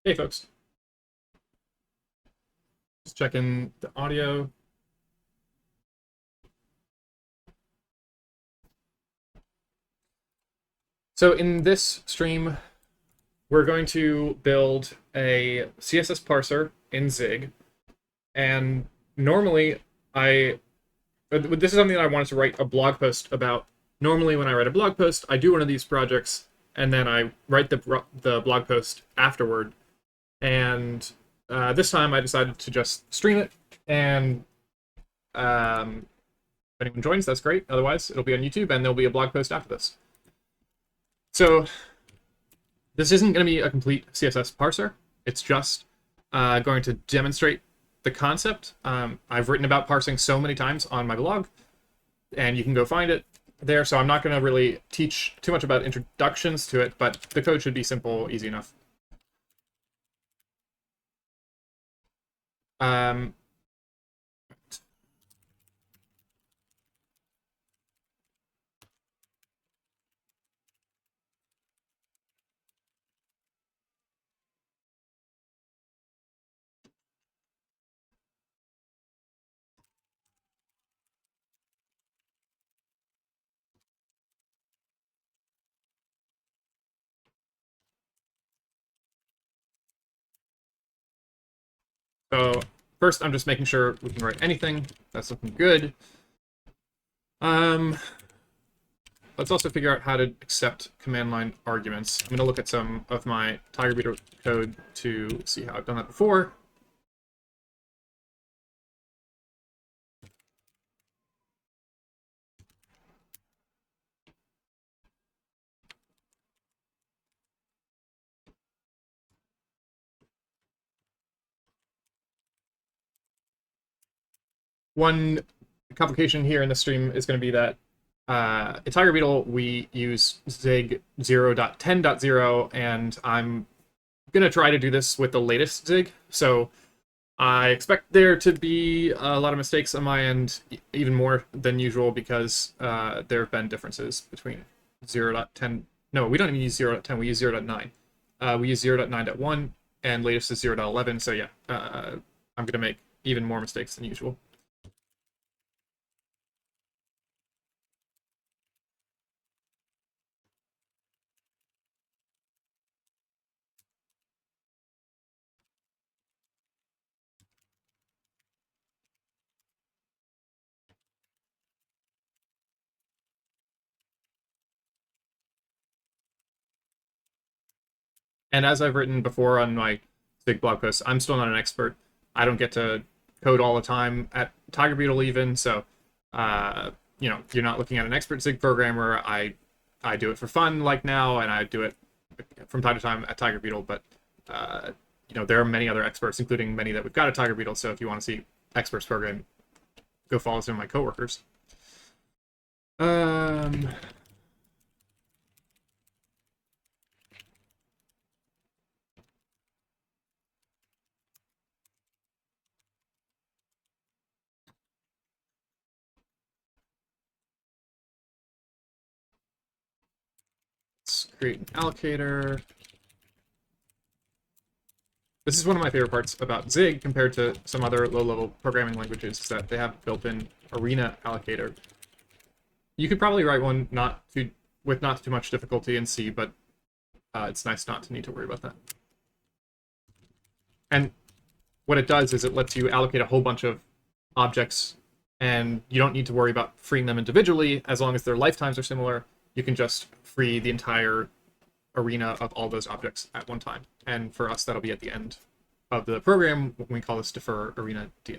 Hey folks, just checking the audio. So in this stream, we're going to build a CSS parser in Zig. And normally this is something that I wanted to write a blog post about. Normally when I write a blog post, I do one of these projects and then I write the blog post afterward. And this time I decided to just stream it. And if anyone joins, that's great. Otherwise, it'll be on YouTube and there'll be a blog post after this. So this isn't going to be a complete CSS parser. It's just going to demonstrate the concept. I've written about parsing so many times on my blog, and you can go find it there. So I'm not going to really teach too much about introductions to it, but the code should be simple, easy enough. Um, so first, I'm just making sure we can write anything. That's looking good. Um, let's also figure out how to accept command line arguments. I'm going to look at some of my Tiger Beetle code to see how I've done that before. One complication here in the stream is going to be that in Tiger Beetle, we use Zig 0.10.0, and I'm going to try to do this with the latest Zig. So I expect there to be a lot of mistakes on my end, even more than usual, because there have been differences between 0.10. No, we don't even use 0.10, we use 0.9. We use 0.9.1, and latest is 0.11, so yeah, I'm going to make even more mistakes than usual. And as I've written before on my big blog posts, I'm still not an expert. I don't get to code all the time at Tiger Beetle even, so you're not looking at an expert Zig programmer. I do it for fun like now, and I do it from time to time at Tiger Beetle, but there are many other experts, including many that we've got at Tiger Beetle, so if you want to see experts program, go follow some of my coworkers. Um, let's create an allocator. This is one of my favorite parts about Zig compared to some other low-level programming languages, is that they have built-in arena allocator. You could probably write one with not too much difficulty in C, but it's nice not to need to worry about that. And what it does is it lets you allocate a whole bunch of objects, and you don't need to worry about freeing them individually. As long as their lifetimes are similar, you can just free the entire arena of all those objects at one time. And for us, that'll be at the end of the program when we call this defer arena DNM.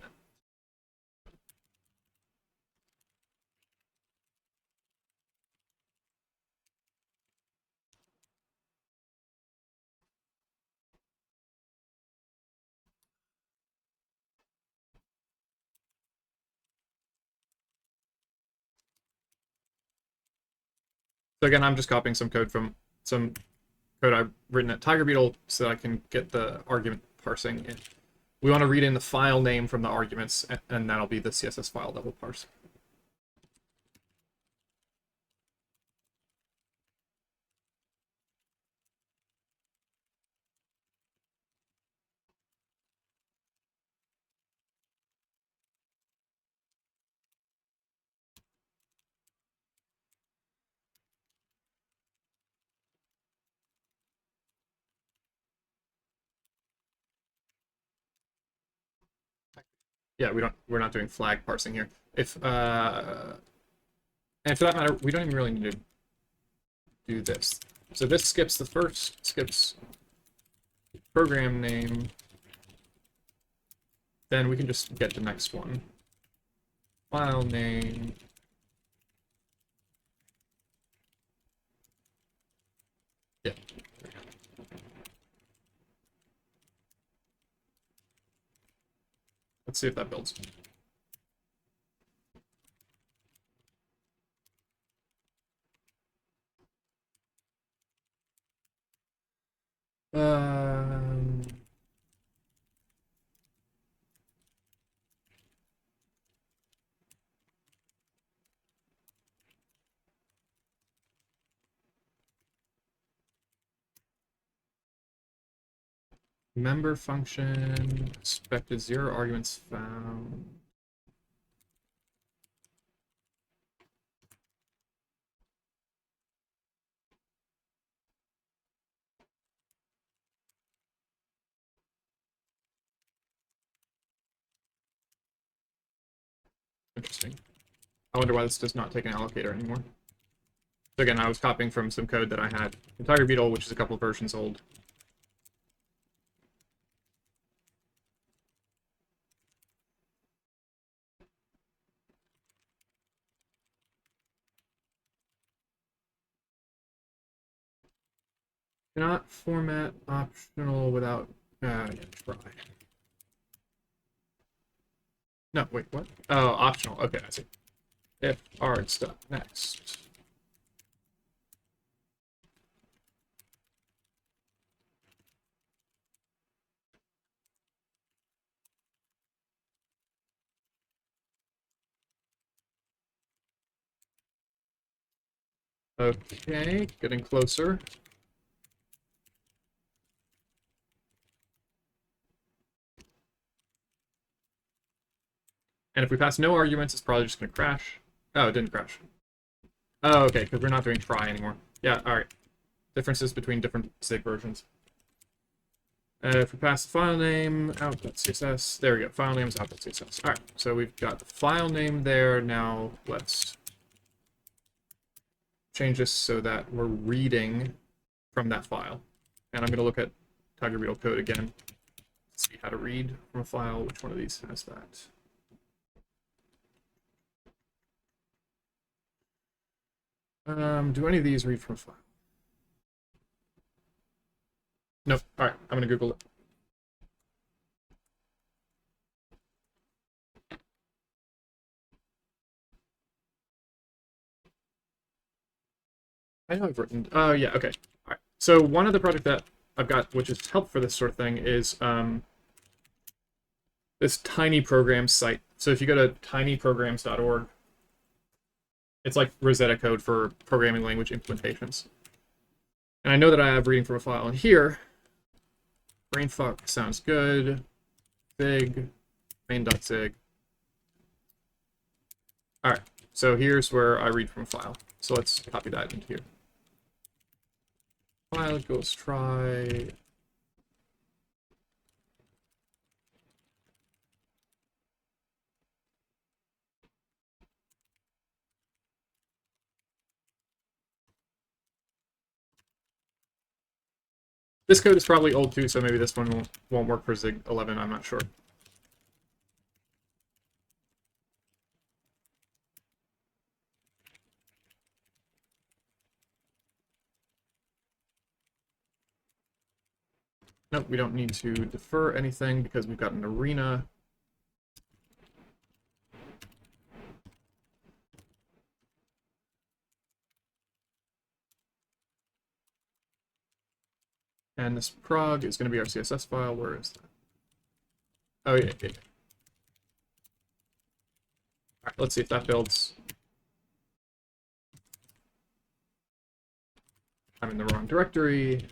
So again, I'm just copying some code from some code I've written at Tiger Beetle so that I can get the argument parsing in. We want to read in the file name from the arguments, and that'll be the CSS file that we'll parse. Yeah, we're not doing flag parsing here. If and for that matter, we don't even really need to do this. So this skips the first, skips program name. Then we can just get the next one. File name. Yeah. Let's see if that builds. Um, member function, expected 0 arguments found. Interesting. I wonder why this does not take an allocator anymore. So again, I was copying from some code that I had in Tiger Beetle, which is a couple of versions old. Cannot format optional without yeah, try. No, wait, what? Oh, optional. Okay, I see. If arts dot next. Okay, getting closer. And if we pass no arguments, it's probably just going to crash. Oh, it didn't crash. Oh, okay, because we're not doing try anymore. Yeah, all right. Differences between different Zig versions. If we pass the file name, out.css, there we go. File name's out.css. All right, so we've got the file name there. Now let's change this so that we're reading from that file. And I'm going to look at Tiger Beetle code again. See how to read from a file. Which one of these has that? Do any of these read from a file? Nope. All right, I'm going to Google it. I know I've written. Oh, yeah, okay. All right. So one of the project that I've got, which is help for this sort of thing, is this tiny programs site. So if you go to tinyprograms.org, it's like Rosetta code for programming language implementations. And I know that I have reading from a file in here. Brainfuck sounds good. Zig, main.zig. All right, so here's where I read from a file. So let's copy that into here. File equals try. This code is probably old too, so maybe this one won't work for Zig 11, I'm not sure. Nope, we don't need to defer anything because we've got an arena. And this prog is going to be our CSS file. Where is that? Oh, yeah. All right, let's see if that builds. I'm in the wrong directory.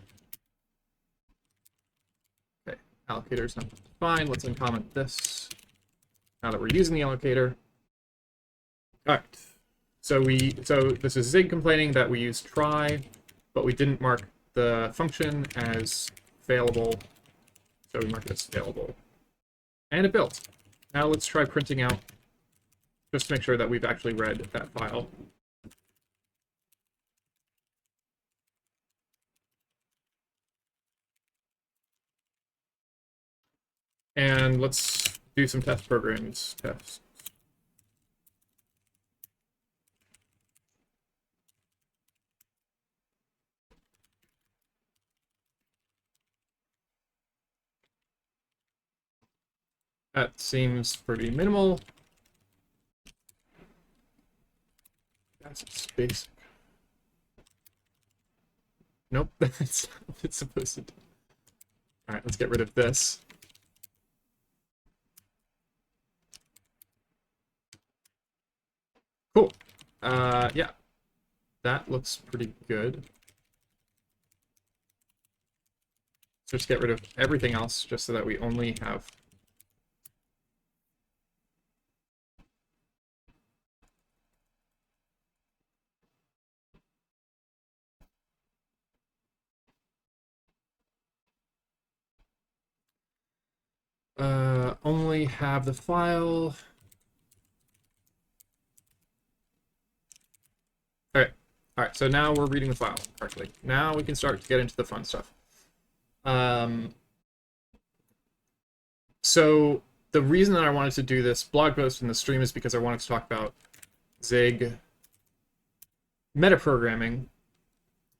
Okay, allocator's not fine. Let's uncomment this now that we're using the allocator. All right. So this is Zig complaining that we used try, but we didn't mark the function as failable. So we mark it as failable. And it built. Now let's try printing out, just to make sure that we've actually read that file. And let's do some test programs. Tests. That seems pretty minimal. That's basic. Nope, that's not what it's supposed to do. All right, let's get rid of this. Cool. Yeah, that looks pretty good. So just get rid of everything else just so that we only have only have the file. Okay. All right, so now we're reading the file correctly. Now we can start to get into the fun stuff. So the reason that I wanted to do this blog post in the stream is because I wanted to talk about Zig metaprogramming.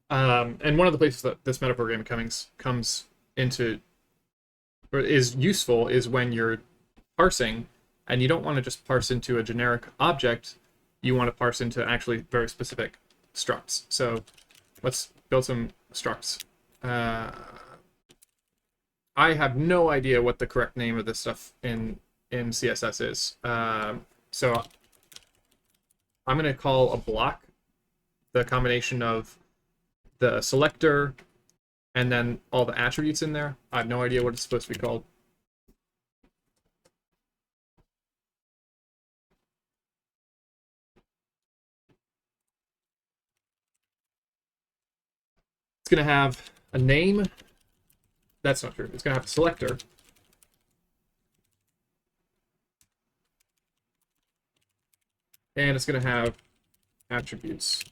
And one of the places that this metaprogramming comes into, or is useful, is when you're parsing, and you don't want to just parse into a generic object, you want to parse into actually very specific structs. So let's build some structs. I have no idea what the correct name of this stuff in CSS is. So I'm going to call a block the combination of the selector and then all the attributes in there. I have no idea what it's supposed to be called. It's going to have a name. That's not true. It's going to have a selector. And it's going to have attributes.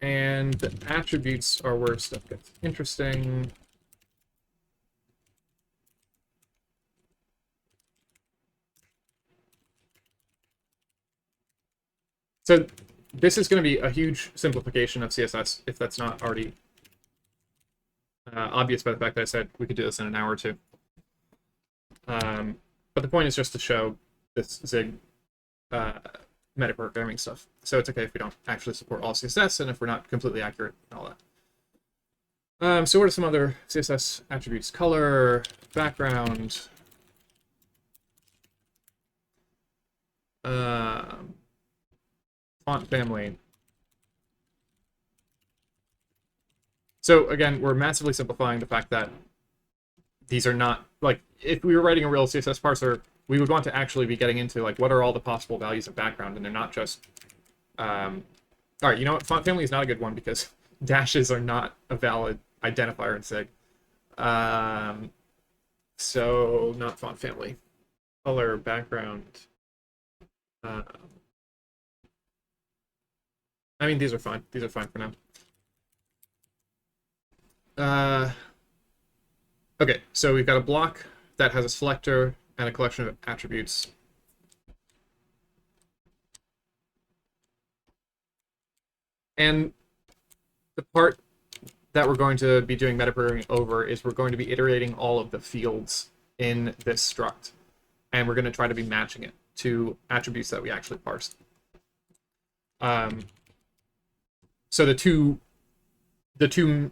And the attributes are where stuff gets interesting. So this is going to be a huge simplification of CSS, if that's not already obvious by the fact that I said we could do this in an hour or two. But the point is just to show this Zig metaprogramming stuff. So it's okay if we don't actually support all CSS and if we're not completely accurate and all that. So what are some other CSS attributes? Color, background, font family. So again, we're massively simplifying the fact that these are not, like, if we were writing a real CSS parser, we would want to actually be getting into, like, what are all the possible values of background, and they're not just, all right, you know what, font family is not a good one because dashes are not a valid identifier in Zig. So not font family. Color, background. I mean, these are fine. These are fine for now. Okay, so we've got a block that has a selector and a collection of attributes. And the part that we're going to be doing metaprogramming over is we're going to be iterating all of the fields in this struct. And we're going to try to be matching it to attributes that we actually parsed. So the two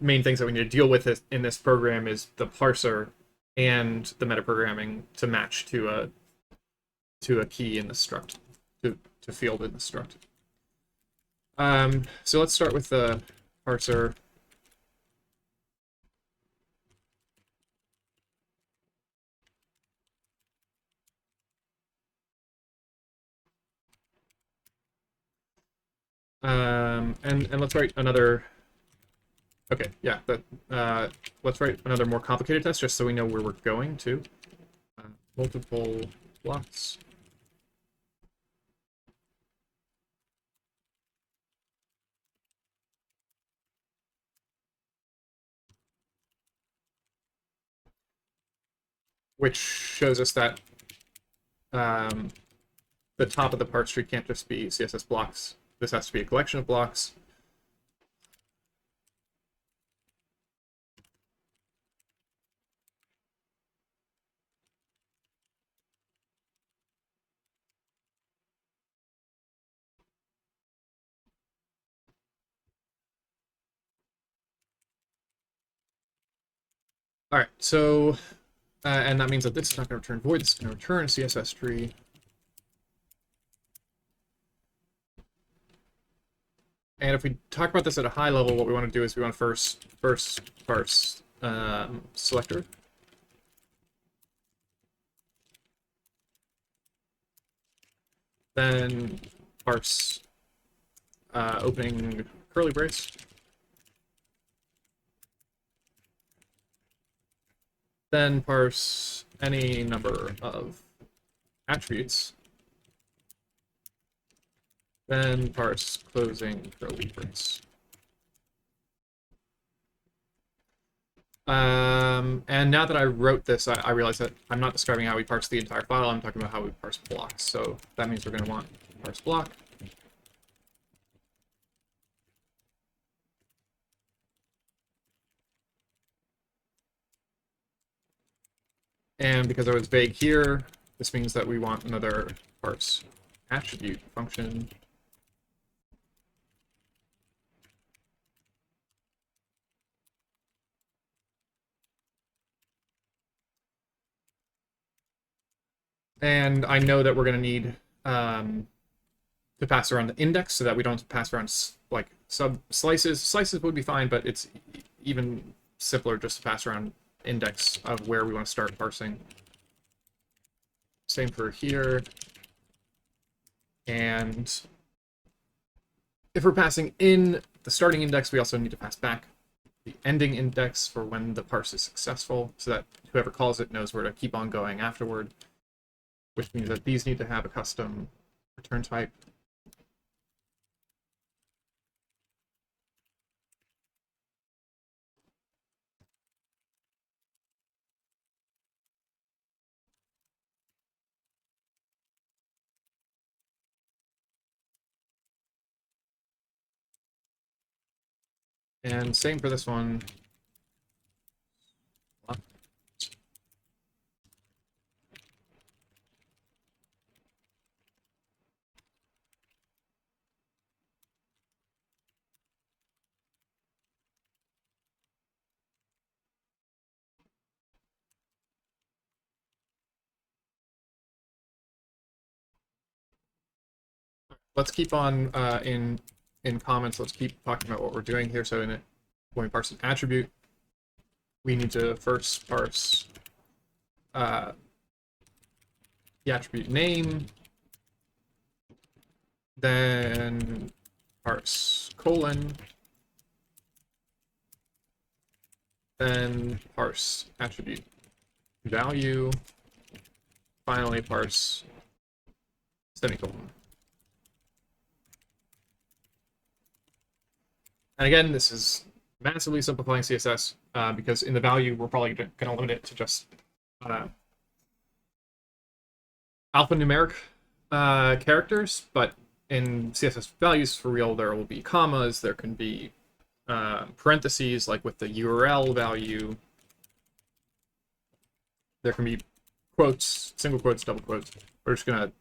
main things that we need to deal with in this program is the parser and the metaprogramming to match to a key in the struct, to field in the struct. So let's start with the parser. And let's write another Okay, yeah. Let's write another more complicated test just so we know where we're going to. Multiple blocks. Which shows us that the top of the parse tree can't just be CSS blocks. This has to be a collection of blocks. All right, so, and that means that this is not going to return void. This is going to return CSS tree. And if we talk about this at a high level, what we want to do is we want to first parse selector. Then parse opening curly brace. Then parse any number of attributes. Then parse closing curly brace. And now that I wrote this, I realize that I'm not describing how we parse the entire file, I'm talking about how we parse blocks. So that means we're going to want parse block. And because I was vague here, this means that we want another parse attribute function. And I know that we're going to need to pass around the index so that we don't pass around like sub slices. Slices would be fine, but it's even simpler just to pass around index of where we want to start parsing. Same for here. And if we're passing in the starting index, we also need to pass back the ending index for when the parse is successful, so that whoever calls it knows where to keep on going afterward, which means that these need to have a custom return type. And same for this one. Let's keep on in comments. Let's keep talking about what we're doing here. So when we parse an attribute, we need to first parse the attribute name, then parse colon, then parse attribute value, finally parse semicolon. And again, this is massively simplifying CSS because in the value, we're probably going to limit it to just alphanumeric characters, but in CSS values for real, there will be commas, there can be parentheses, like with the URL value. There can be quotes, single quotes, double quotes. We're just going to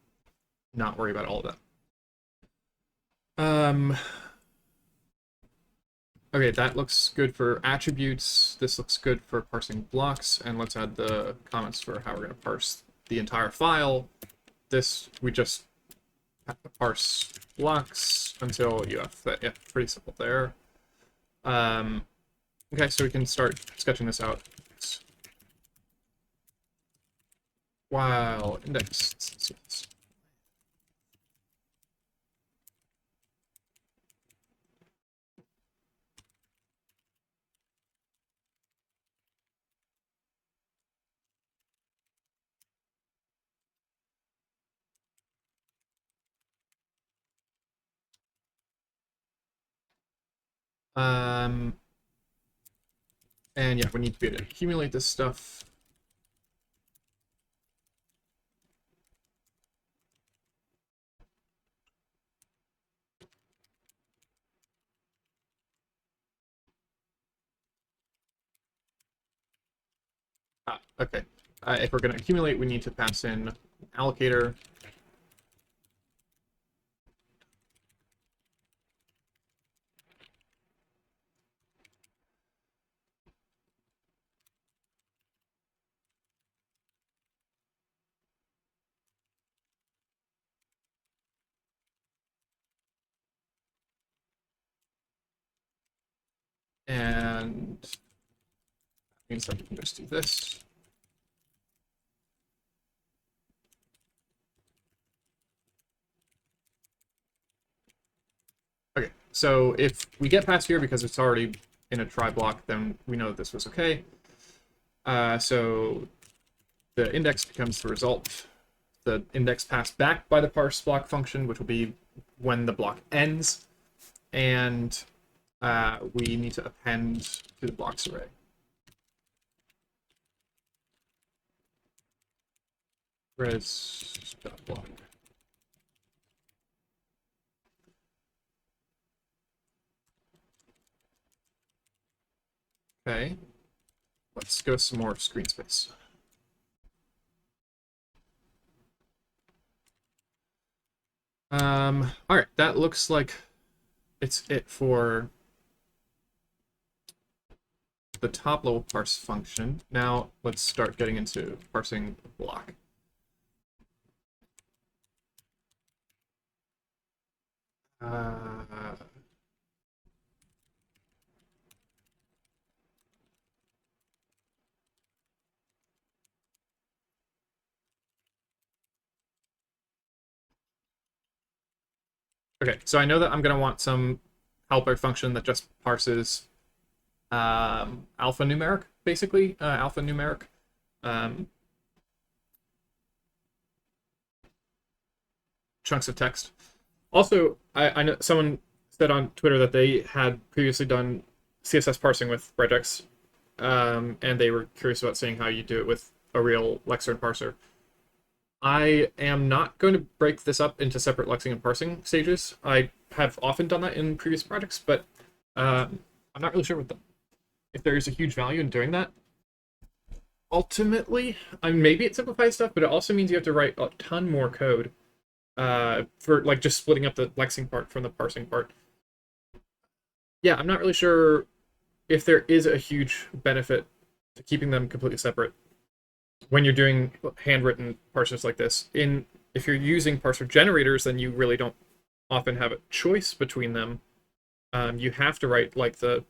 not worry about all of that. Okay, that looks good for attributes. This looks good for parsing blocks. And let's add the comments for how we're going to parse the entire file. This, we just have to parse blocks until you have that. Yeah, pretty simple there. Okay, so we can start sketching this out. While index. And yeah, we need to be able to accumulate this stuff. Okay. If we're going to accumulate, we need to pass in allocator. And that means that we can just do this. Okay, so if we get past here because it's already in a try block, then we know that this was okay. So the index becomes the result. The index passed back by the parse block function, which will be when the block ends. And we need to append to the blocks array. Res.block. Okay, let's go some more screen space. All right, that looks like it's it for the top level parse function. Now let's start getting into parsing the block. Okay, so I know that I'm going to want some helper function that just parses alphanumeric, basically, alphanumeric. Chunks of text. Also, I know someone said on Twitter that they had previously done CSS parsing with regex, and they were curious about seeing how you do it with a real lexer and parser. I am not going to break this up into separate lexing and parsing stages. I have often done that in previous projects, but I'm not really sure if there is a huge value in doing that. Ultimately, maybe it simplifies stuff, but it also means you have to write a ton more code for like just splitting up the lexing part from the parsing part. Yeah, I'm not really sure if there is a huge benefit to keeping them completely separate when you're doing handwritten parsers like this. If you're using parser generators, then you really don't often have a choice between them. You have to write like the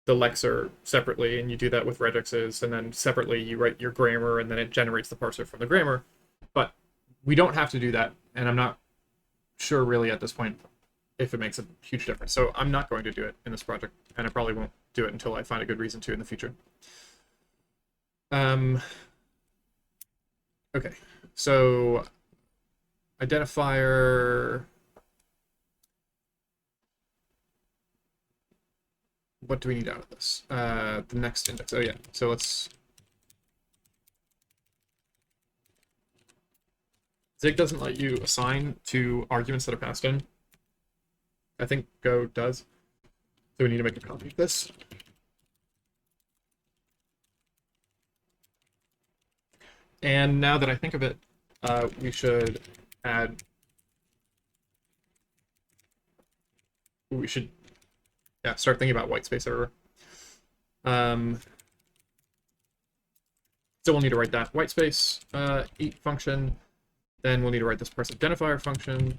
lexer separately, and you do that with regexes, and then separately you write your grammar, and then it generates the parser from the grammar. But we don't have to do that, and I'm not sure really at this point if it makes a huge difference. So I'm not going to do it in this project, and I probably won't do it until I find a good reason to in the future. Okay, so identifier. What do we need out of this? The next index. Oh yeah, so let's. Zig doesn't let you assign to arguments that are passed in. I think Go does. So we need to make a copy of this. And now that I think of it, we should add. We should, yeah, start thinking about white space everywhere. Still, we'll need to write that white space eat function. Then we'll need to write this parse identifier function.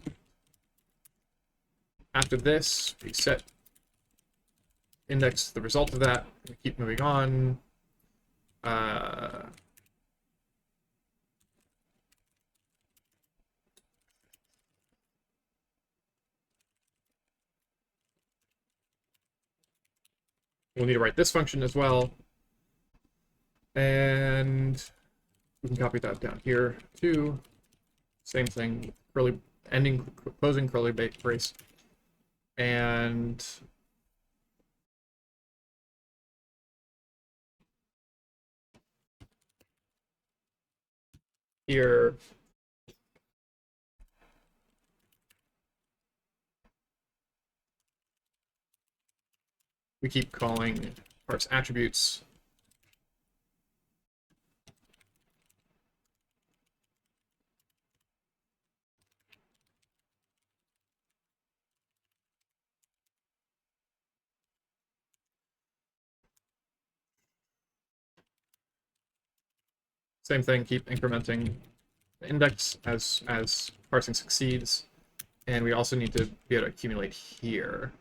After this, we set index the result of that. We keep moving on. We'll need to write this function as well. And we can copy that down here too. Same thing, closing curly brace. And here. We keep calling parse attributes. Same thing, keep incrementing the index as parsing succeeds. And we also need to be able to accumulate here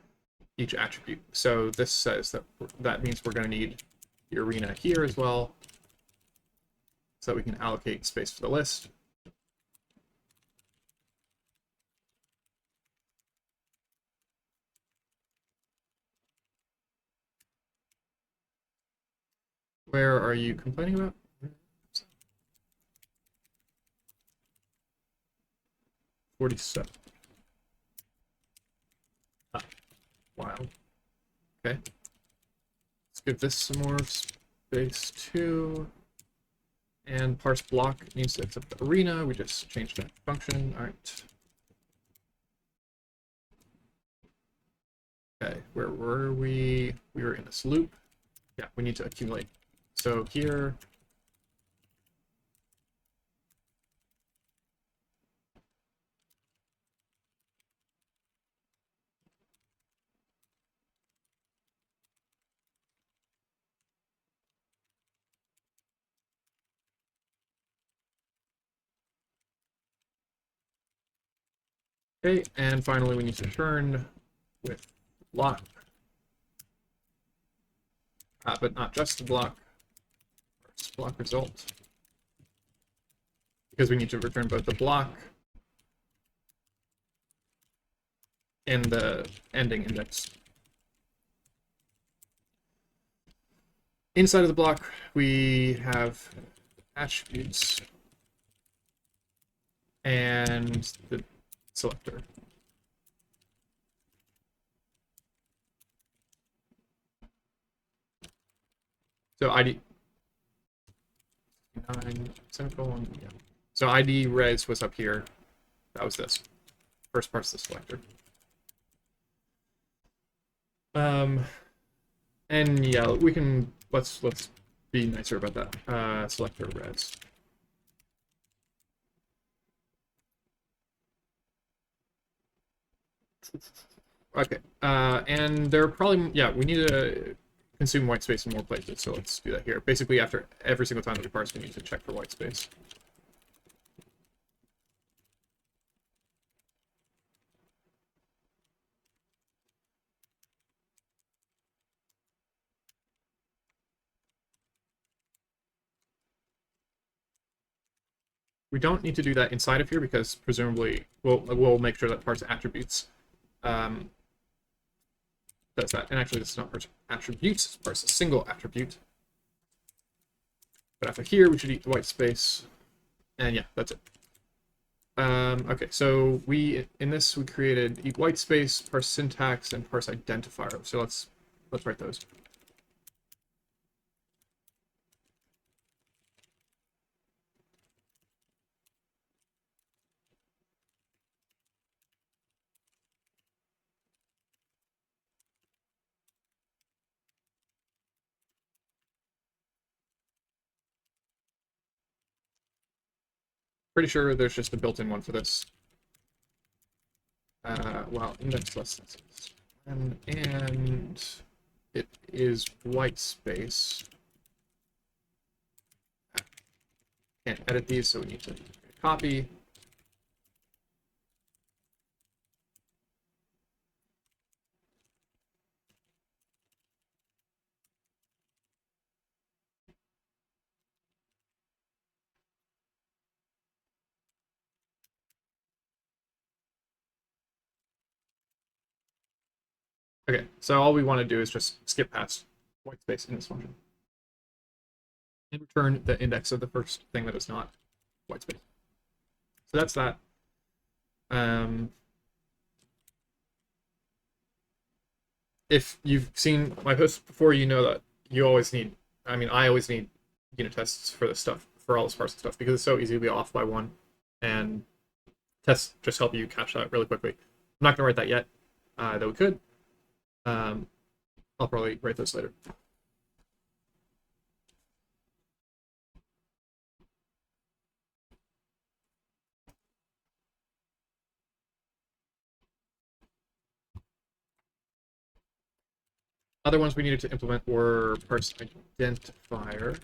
each attribute. So this says that means we're going to need the arena here as well, so that we can allocate space for the list. Where are you complaining about? 47. Ah, wow. Okay. Let's give this some more space too. And parse block needs to accept the arena. We just changed that function. All right. Okay, where were we? We were in this loop. Yeah, we need to accumulate. So here, okay, and finally we need to return with block, but not just the block, block result, because we need to return both the block and the ending index. Inside of the block, we have attributes and the selector. So ID 9 semicolon, yeah. So ID res was up here. That was this. First part's the selector. And yeah, we can let's be nicer about that. Selector res. Okay. And there are probably, yeah, we need to consume white space in more places, so let's do that here. Basically, after every single time that we parse, we need to check for white space. We don't need to do that inside of here because presumably we'll make sure that parse attributes does that. And actually, this is not parse attributes, it's parse a single attribute. But after here, we should eat the white space. And yeah, that's it. Okay, so in this we created eat white space, parse syntax, and parse identifier. So let's write those. Pretty sure there's just a built-in one for this. Well, index less than and it is white space. Can't edit these, so we need to copy. Okay, so all we want to do is just skip past white space in this function and return the index of the first thing that is not white space. So that's that. If you've seen my posts before, you know that you always need, I mean, I always need unit tests for this stuff for all this parsing stuff because it's so easy to be off by one, and tests just help you catch that really quickly. I'm not going to write that yet, though we could. I'll probably write those later. Other ones we needed to implement were parse identifier.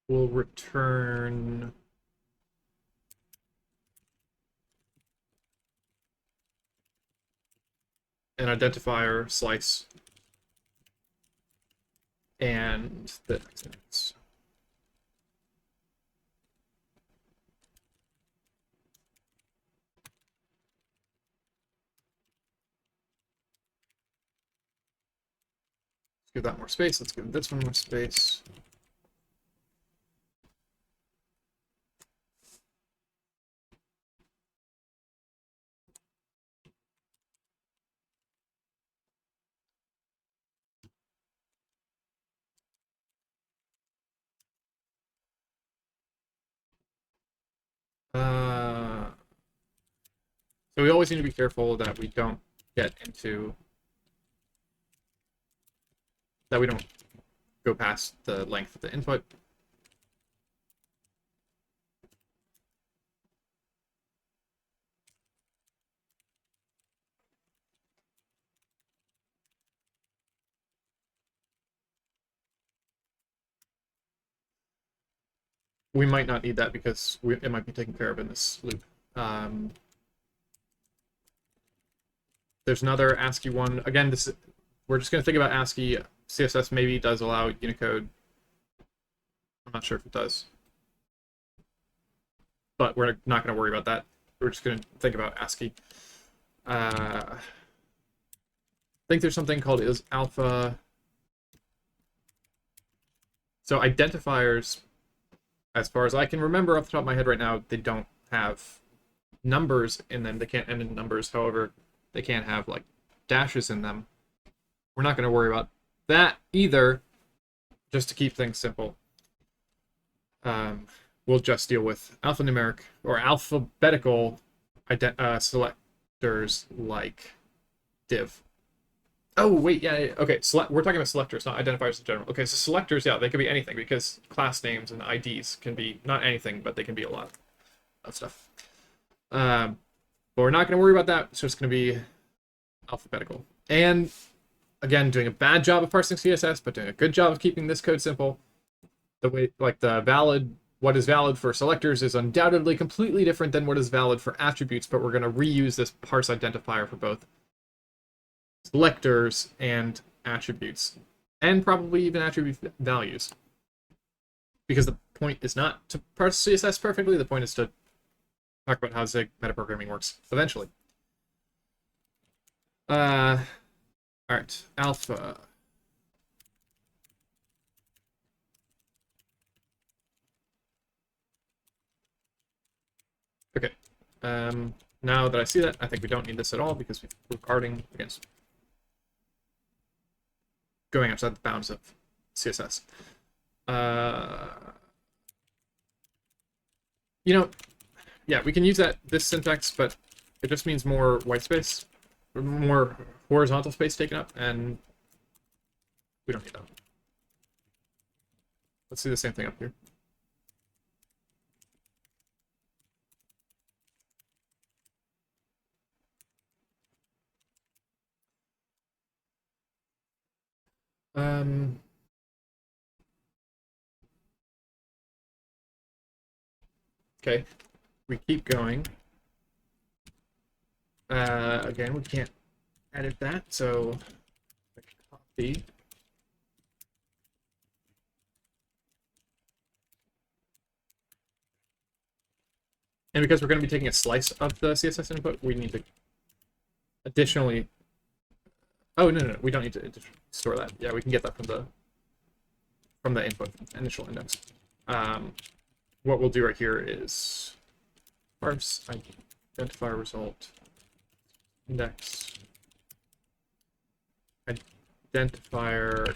We'll return an identifier slice and the next. Let's give that more space. Let's give this one more space. So we always need to be careful that we don't get into, that we don't go past the length of the input. We might not need that because it might be taken care of in this loop. There's another ASCII one. Again, we're just going to think about ASCII. CSS maybe does allow Unicode. I'm not sure if it does. But we're not going to worry about that. We're just going to think about ASCII. I think there's something called is alpha. So identifiers, as far as I can remember off the top of my head right now, they don't have numbers in them. They can't end in numbers. However, they can't have like dashes in them. We're not going to worry about that either, just to keep things simple. We'll just deal with alphanumeric or alphabetical selectors like div. Oh, wait, yeah, okay, we're talking about selectors, not identifiers in general. Okay, so selectors, yeah, they could be anything, because class names and IDs can be not anything, but they can be a lot of stuff. But we're not going to worry about that, so it's going to be alphabetical. And, again, doing a bad job of parsing CSS, but doing a good job of keeping this code simple. The way, like, what is valid for selectors is undoubtedly completely different than what is valid for attributes, but we're going to reuse this parse identifier for both selectors and attributes, and probably even attribute values. Because the point is not to parse CSS perfectly, the point is to talk about how Zig metaprogramming works eventually. All right, alpha. Okay. Now that I see that, I think we don't need this at all because we're guarding against going outside the bounds of CSS. Yeah, we can use this syntax, but it just means more white space, more horizontal space taken up, and we don't need that. Let's do the same thing up here. Okay, we keep going. Again, we can't edit that, so copy. And because we're going to be taking a slice of the CSS input, we need to additionally... Oh, no, we don't need to store that. Yeah, we can get that from the input initial index. what we'll do right here is parse identifier result index identifier.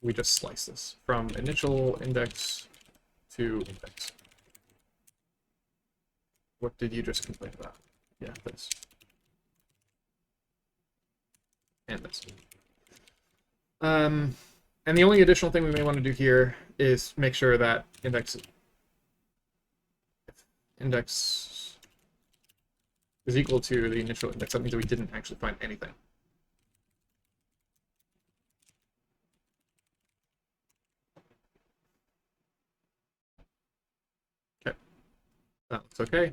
We just slice this from initial index to index. What did you just complain about? Yeah, this. And this. And the only additional thing we may want to do here is make sure that index is equal to the initial index. That means we didn't actually find anything. Okay, that looks okay.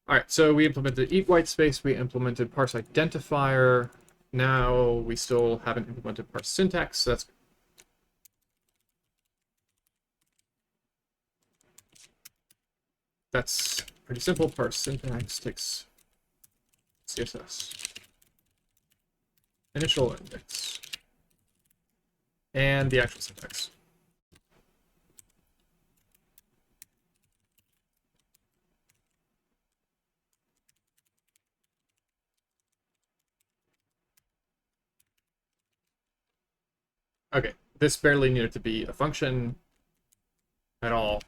All right, so we implemented eat white space, we implemented parse identifier. Now we still haven't implemented parse syntax, so that's pretty simple. Parse syntax takes CSS, initial index, and the actual syntax. Okay, this barely needed to be a function at all.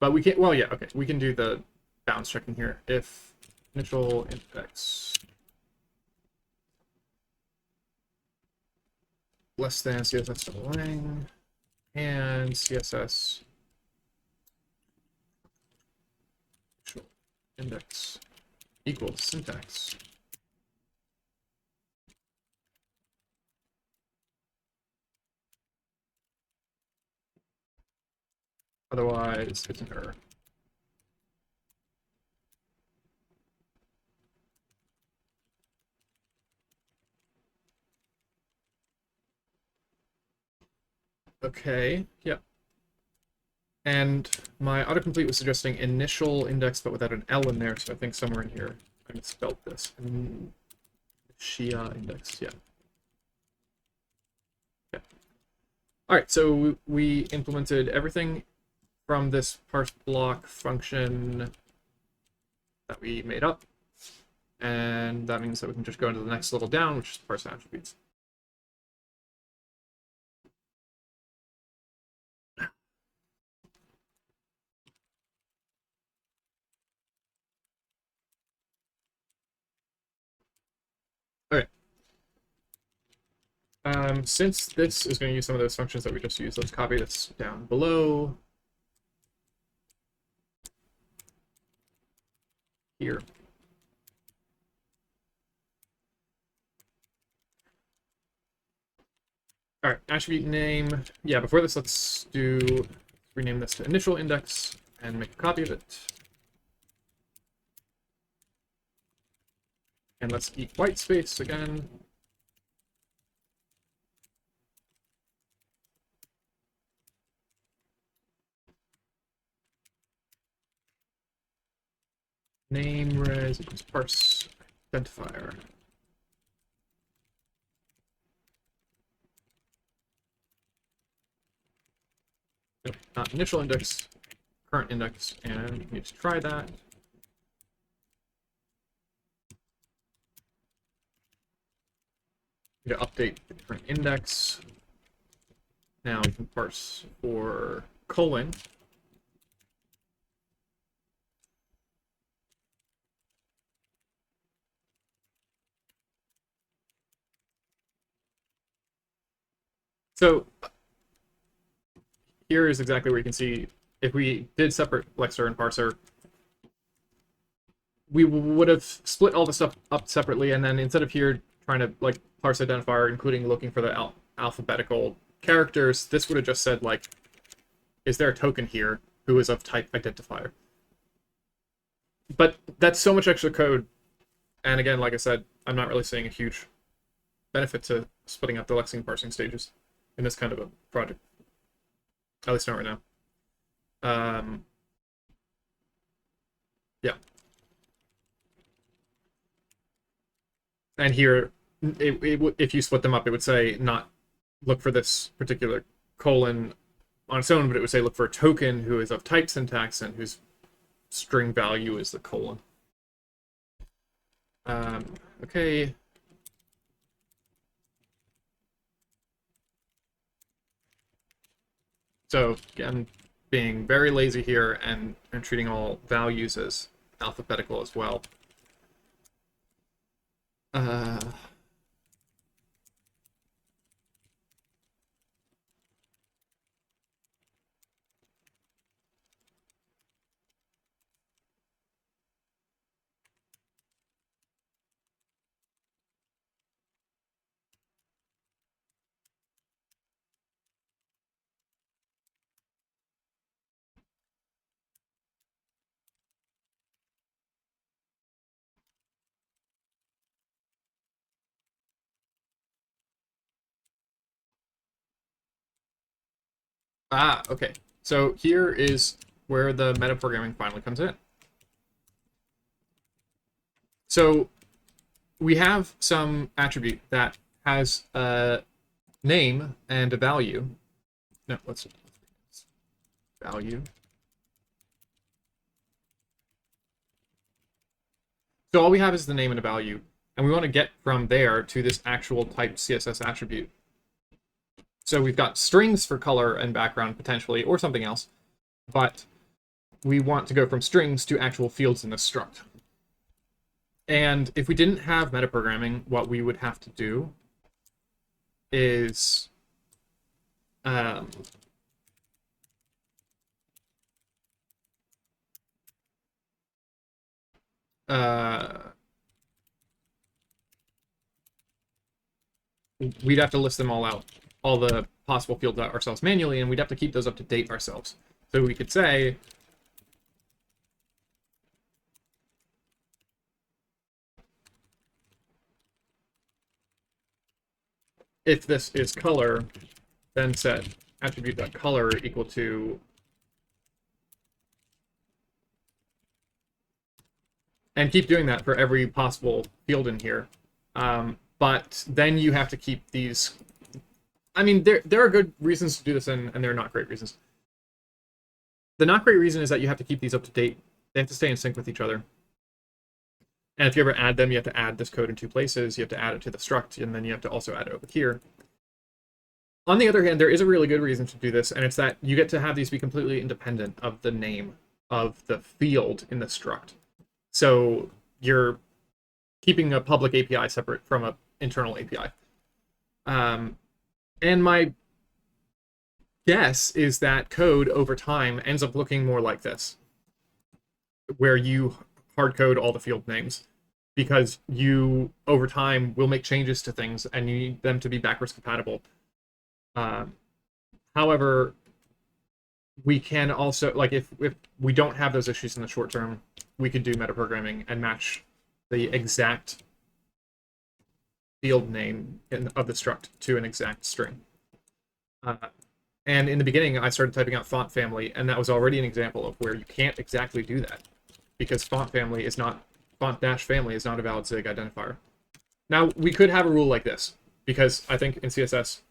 But we can, well, yeah, okay, we can do the bounds checking here. If initial index less than CSS.lang and CSS index equals syntax. Otherwise, it's an error. Okay, yep. And my autocomplete was suggesting initial index, but without an L in there, so I think somewhere in here I misspelled this. Shia index, yeah. Yeah. All right, so we implemented everything from this parse block function that we made up. And that means that we can just go into the next level down, which is parse attributes. Okay. Since this is going to use some of those functions that we just used, let's copy this down below. Here. All right, attribute name. Yeah, before this, let's rename this to initial index and make a copy of it. And let's eat white space again. Name res equals parse identifier. No, not initial index, current index, and we need to try that. We need to update the current index. Now we can parse for colon. So here is exactly where you can see if we did separate lexer and parser, we would have split all the stuff up separately, and then instead of here trying to like parse identifier, including looking for the alphabetical characters, this would have just said like, is there a token here who is of type identifier? But that's so much extra code, and again, like I said, I'm not really seeing a huge benefit to splitting up the lexing parsing stages in this kind of a project. At least not right now. Yeah. And here, if you split them up, it would say not look for this particular colon on its own, but it would say look for a token who is of type syntax and whose string value is the colon. Okay. So again, being very lazy here and treating all values as alphabetical as well. Okay. So here is where the metaprogramming finally comes in. So we have some attribute that has a name and a value. No, let's value. So all we have is the name and a value, and we want to get from there to this actual type CSS attribute. So we've got strings for color and background potentially, or something else, but we want to go from strings to actual fields in the struct. And if we didn't have metaprogramming, what we would have to do is we'd have to list them all out, all the possible fields out ourselves manually, and we'd have to keep those up to date ourselves. So we could say if this is color, then set attribute.color equal to, and keep doing that for every possible field in here. But then you have to keep these. I mean, there are good reasons to do this, and there are not great reasons. The not great reason is that you have to keep these up to date. They have to stay in sync with each other. And if you ever add them, you have to add this code in two places. You have to add it to the struct, and then you have to also add it over here. On the other hand, there is a really good reason to do this, and it's that you get to have these be completely independent of the name of the field in the struct. So you're keeping a public API separate from an internal API. And my guess is that code over time ends up looking more like this, where you hard code all the field names, because you over time will make changes to things and you need them to be backwards compatible. However, we can also, like, if we don't have those issues in the short term, we could do metaprogramming and match the exact field name of the struct to an exact string. And in the beginning, I started typing out font family, and that was already an example of where you can't exactly do that, because font family is not, font-family is not a valid Zig identifier. Now, we could have a rule like this, because I think in CSS,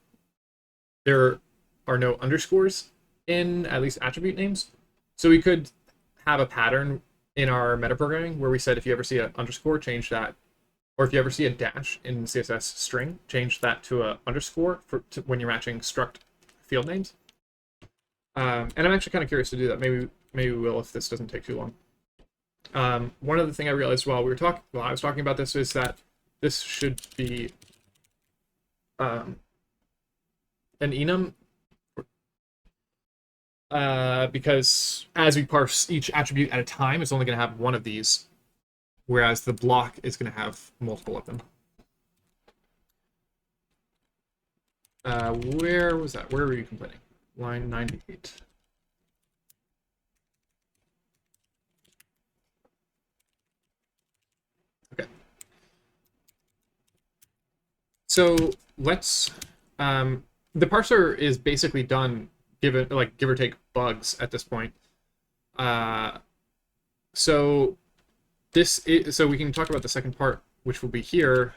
there are no underscores in at least attribute names. So we could have a pattern in our metaprogramming where we said if you ever see an underscore, change that. Or if you ever see a dash in CSS string, change that to an underscore when you're matching struct field names. And I'm actually kind of curious to do that. Maybe we will if this doesn't take too long. One other thing I realized while I was talking about this is that this should be an enum, because as we parse each attribute at a time, it's only going to have one of these, whereas the block is going to have multiple of them. Where was that? Where were you complaining? Line 98. Okay. So let's, the parser is basically done, give or take bugs at this point. So we can talk about the second part, which will be here.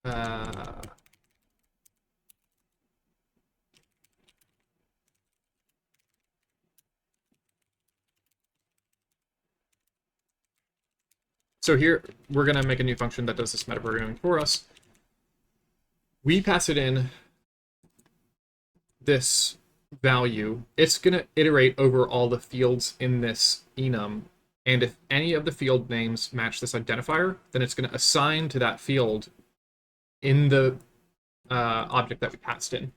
Uh, so here, we're going to make a new function that does this metaprogramming for us. We pass it in this value. It's going to iterate over all the fields in this enum. And if any of the field names match this identifier, then it's going to assign to that field in the object that we passed in.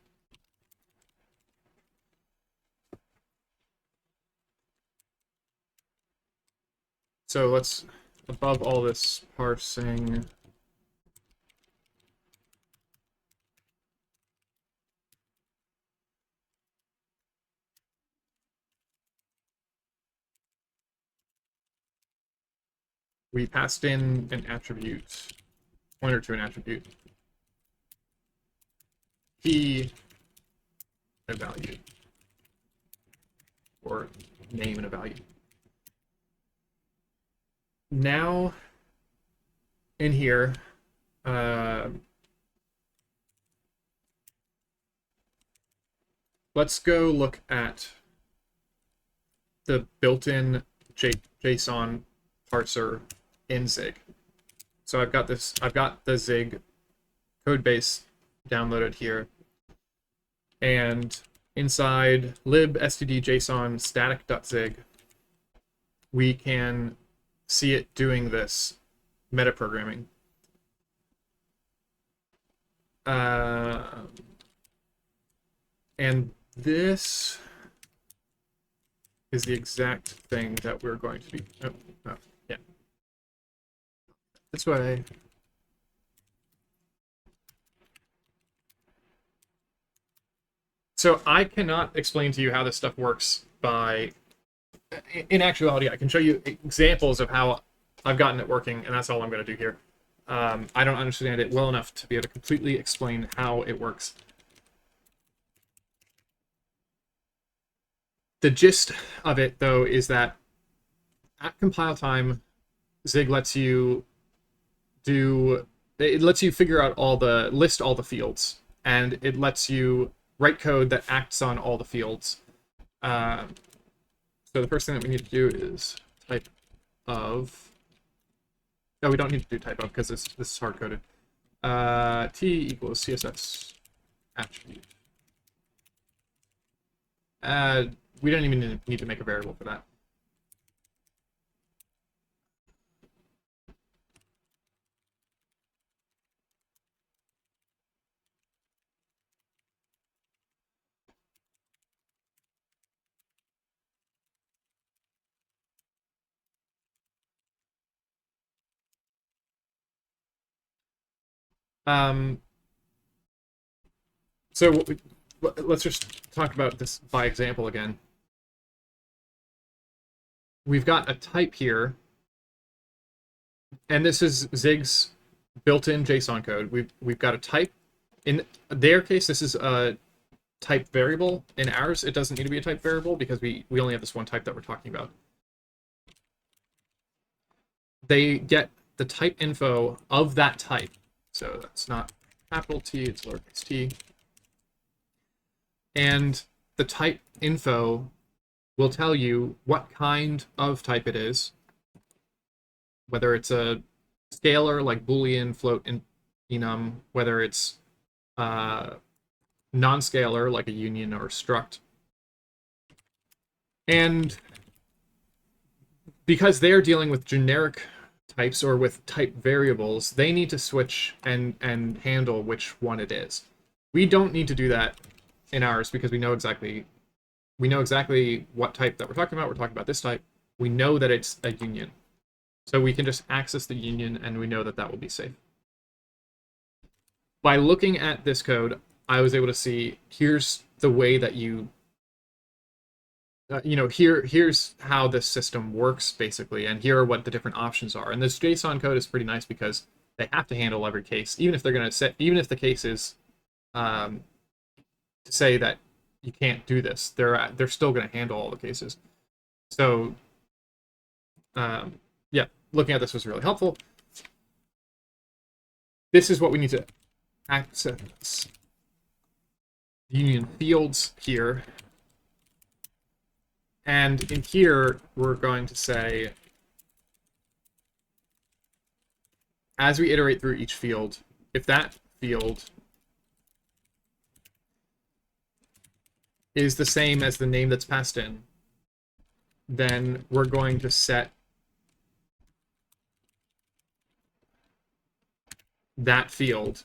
So let's, above all this parsing, we passed in an attribute, pointer to an attribute, key, a value, or name and a value. Now, in here, let's go look at the built-in JSON parser in Zig. So I've got the Zig code base downloaded here, and inside lib.std.json static.zig, we can see it doing this metaprogramming. And this is the exact thing that we're going to be, yeah, this way. So I cannot explain to you how this stuff works by, in actuality, I can show you examples of how I've gotten it working, and that's all I'm going to do here. I don't understand it well enough to be able to completely explain how it works. The gist of it, though, is that at compile time, Zig lets you figure out list all the fields, and it lets you write code that acts on all the fields. So the first thing that we need to do is type of. No, we don't need to do type of because this is hard coded. T equals CSS attribute. We don't even need to make a variable for that. So let's just talk about this by example again. We've got a type here, and this is Zig's built-in JSON code. We've got a type. In their case, this is a type variable. In ours, it doesn't need to be a type variable because we only have this one type that we're talking about. They get the type info of that type. So that's not capital T, it's lowercase t. And the type info will tell you what kind of type it is, whether it's a scalar like Boolean, float, enum, whether it's non-scalar like a union or struct. And because they're dealing with generic types or with type variables, they need to switch and handle which one it is. We don't need to do that in ours because we know exactly what type that we're talking about. We're talking about this type. We know that it's a union. So we can just access the union and we know that that will be safe. By looking at this code, I was able to see here's the way that you here's how this system works basically, and here are what the different options are. And this JSON code is pretty nice because they have to handle every case, even if they're going to set, even if the case is to say that you can't do this, they're still going to handle all the cases. So yeah, looking at this was really helpful. this is what we need to access. Union fields here. And in here, we're going to say, as we iterate through each field, if that field is the same as the name that's passed in, then we're going to set that field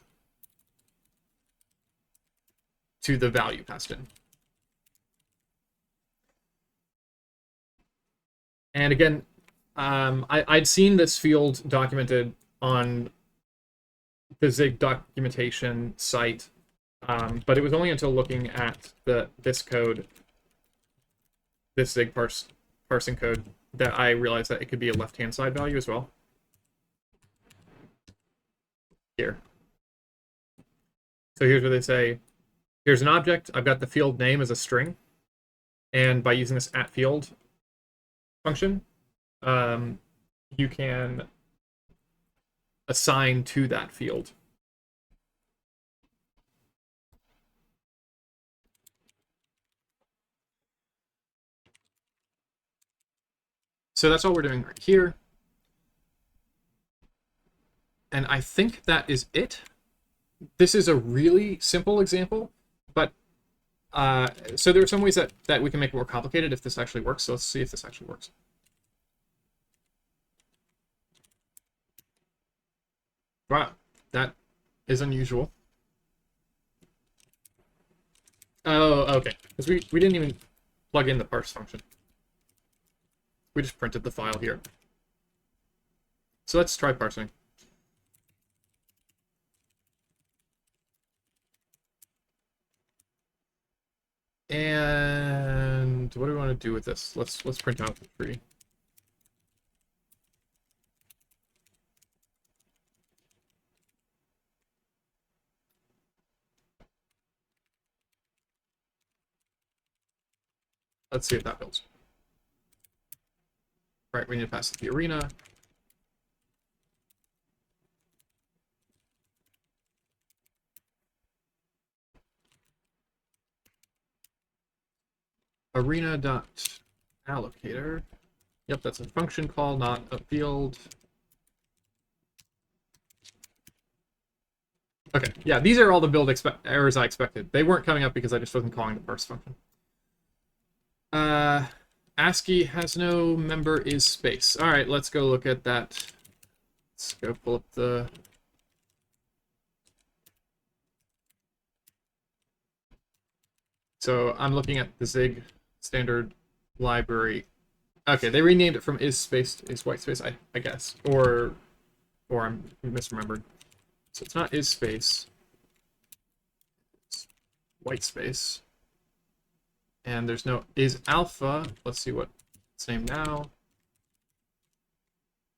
to the value passed in. And again, I'd seen this field documented on the Zig documentation site, but it was only until looking at this code, this Zig parsing code, that I realized that it could be a left-hand side value as well. Here. So here's where they say, here's an object, I've got the field name as a string, and by using this @field function, you can assign to that field. So that's all we're doing right here. And I think that is it. This is a really simple example, but so there are some ways that we can make it more complicated if this actually works. So let's see if this actually works. Wow, that is unusual. Oh, okay. Because we didn't even plug in the parse function. We just printed the file here. So let's try parsing. And what do we want to do with this? Let's print out the tree. Let's see if that builds. Right, we need to pass the arena. Arena.allocator. Yep, that's a function call, not a field. Okay, yeah, these are all the build errors I expected. They weren't coming up because I just wasn't calling the parse function. ASCII has no member is space. All right, let's go look at that. Let's go pull up the... So I'm looking at the Zig standard library. Okay, they renamed it from is space to is white space, I guess. Or I'm misremembered. So it's not is space. It's white space. And there's no is alpha. Let's see what it's named now.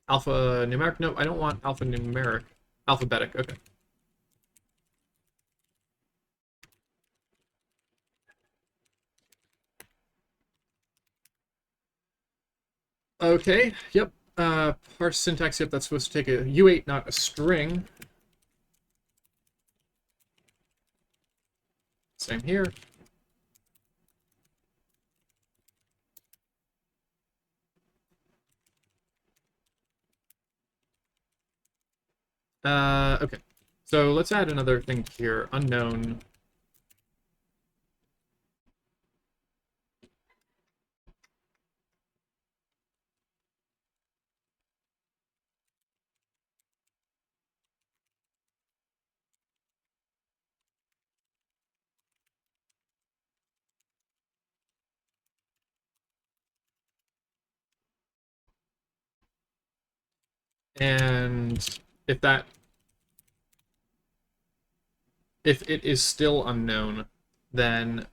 Alpha numeric. No, I don't want alpha numeric. Alphabetic. Okay. Okay. Yep. Parse syntax. Yep. That's supposed to take a U8, not a string. Same here. Okay. So let's add another thing here. Unknown. And if it is still unknown, then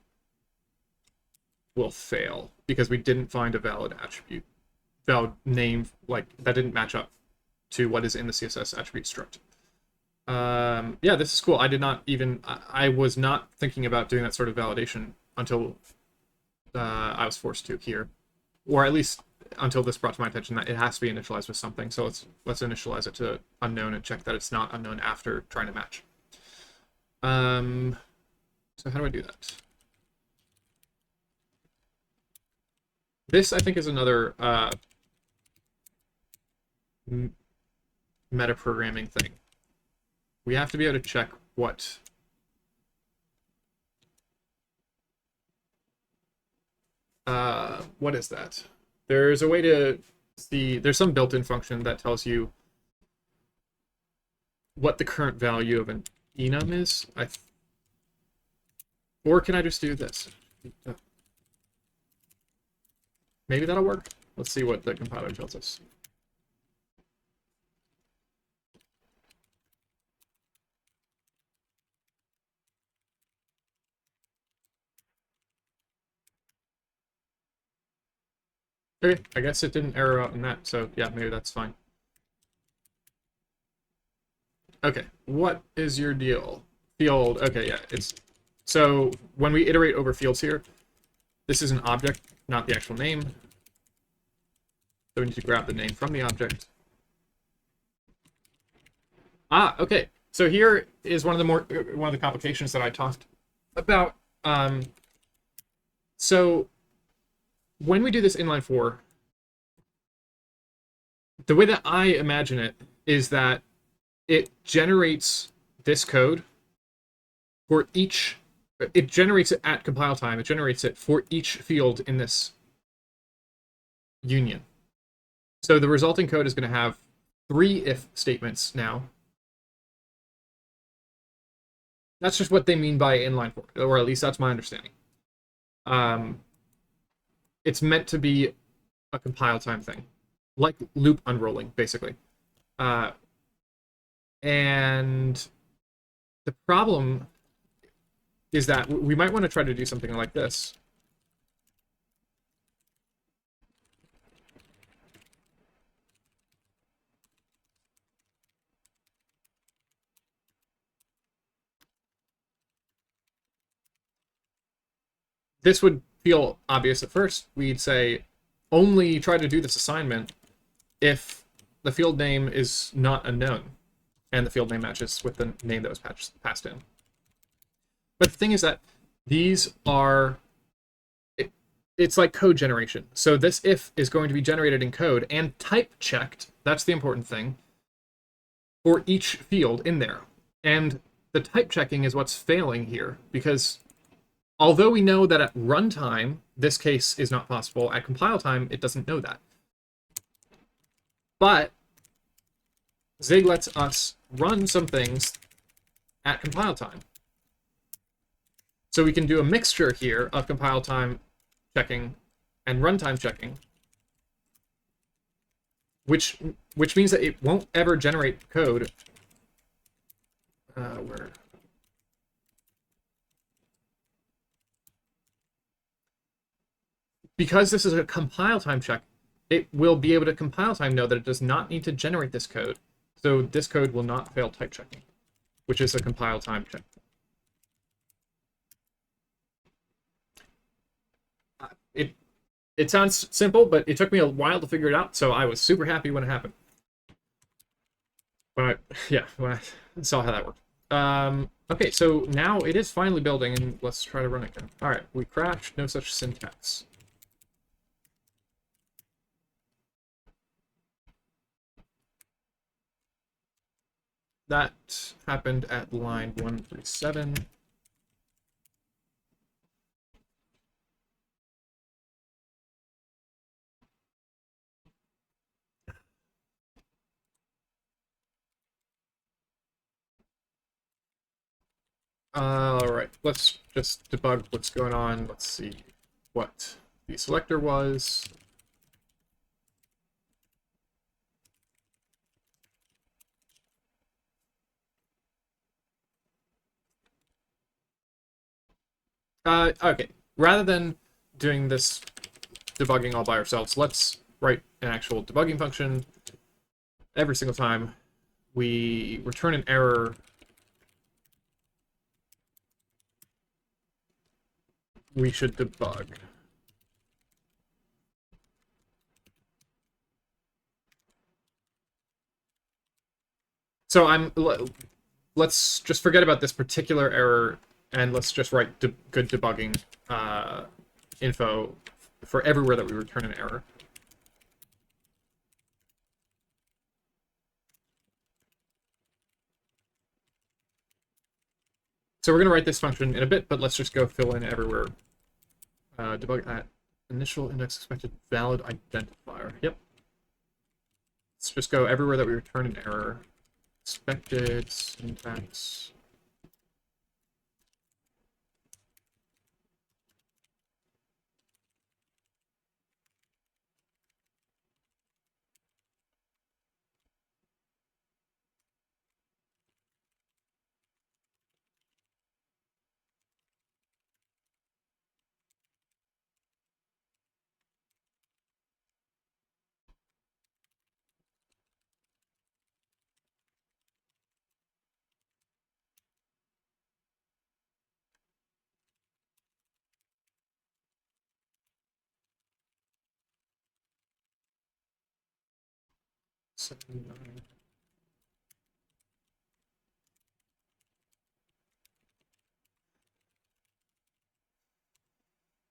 we'll fail because we didn't find a valid attribute, valid name, like that didn't match up to what is in the CSS attribute struct. Yeah, this is cool. I did not even, I was not thinking about doing that sort of validation until I was forced to here, or at least until this brought to my attention that it has to be initialized with something. So let's initialize it to unknown and check that it's not unknown after trying to match. So how do I do that? This, I think, is another metaprogramming thing. We have to be able to check what is that? There's a way to see, there's some built-in function that tells you what the current value of an enum is. Or can I just do this? Maybe that'll work. Let's see what the compiler tells us. Okay, I guess it didn't error out in that, so yeah, maybe that's fine. Okay, what is your deal? Field, okay, yeah, it's... So, when we iterate over fields here, this is an object, not the actual name. So we need to grab the name from the object. Ah, okay. So here is one of the complications that I talked about. So when we do this inline 4, the way that I imagine it is that it generates this code for each, it generates it at compile time, it generates it for each field in this union. So the resulting code is going to have 3 if statements now. That's just what they mean by inline 4, or at least that's my understanding. It's meant to be a compile time thing, like loop unrolling, basically. And the problem is that we might want to try to do something like this. This would feel obvious at first. We'd say only try to do this assignment if the field name is not unknown and the field name matches with the name that was passed in. But the thing is that these are, it's like code generation. So this if is going to be generated in code and type checked, that's the important thing, for each field in there. And the type checking is what's failing here, because although we know that at runtime, this case is not possible, at compile time, it doesn't know that. But Zig lets us run some things at compile time. So we can do a mixture here of compile time checking and runtime checking, which means that it won't ever generate code. Where? Because this is a compile time check, it will be able to compile time know that it does not need to generate this code. So this code will not fail type checking, which is a compile time check. It sounds simple, but it took me a while to figure it out, so I was super happy when it happened. When I saw how that worked. Okay, so now it is finally building, and let's try to run it again. All right, we crashed, no such syntax. That happened at line 137. All right, let's just debug what's going on. Let's see what the selector was. Okay, rather than doing this debugging all by ourselves, let's write an actual debugging function. Every single time we return an error, we should debug. So let's just forget about this particular error and let's just write good debugging info for everywhere that we return an error. So we're going to write this function in a bit, but let's just go fill in everywhere. Debug at initial index expected valid identifier. Yep. Let's just go everywhere that we return an error. Expected syntax.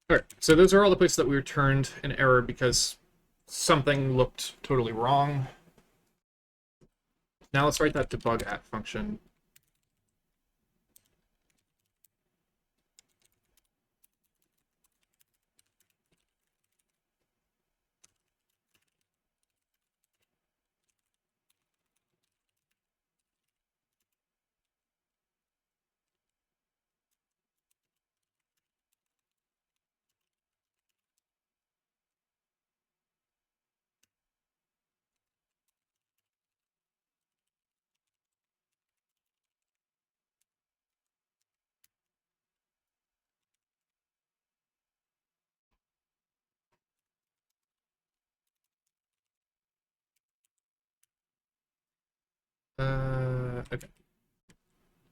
Alright, so those are all the places that we returned an error because something looked totally wrong. Now let's write that debug at function. Okay.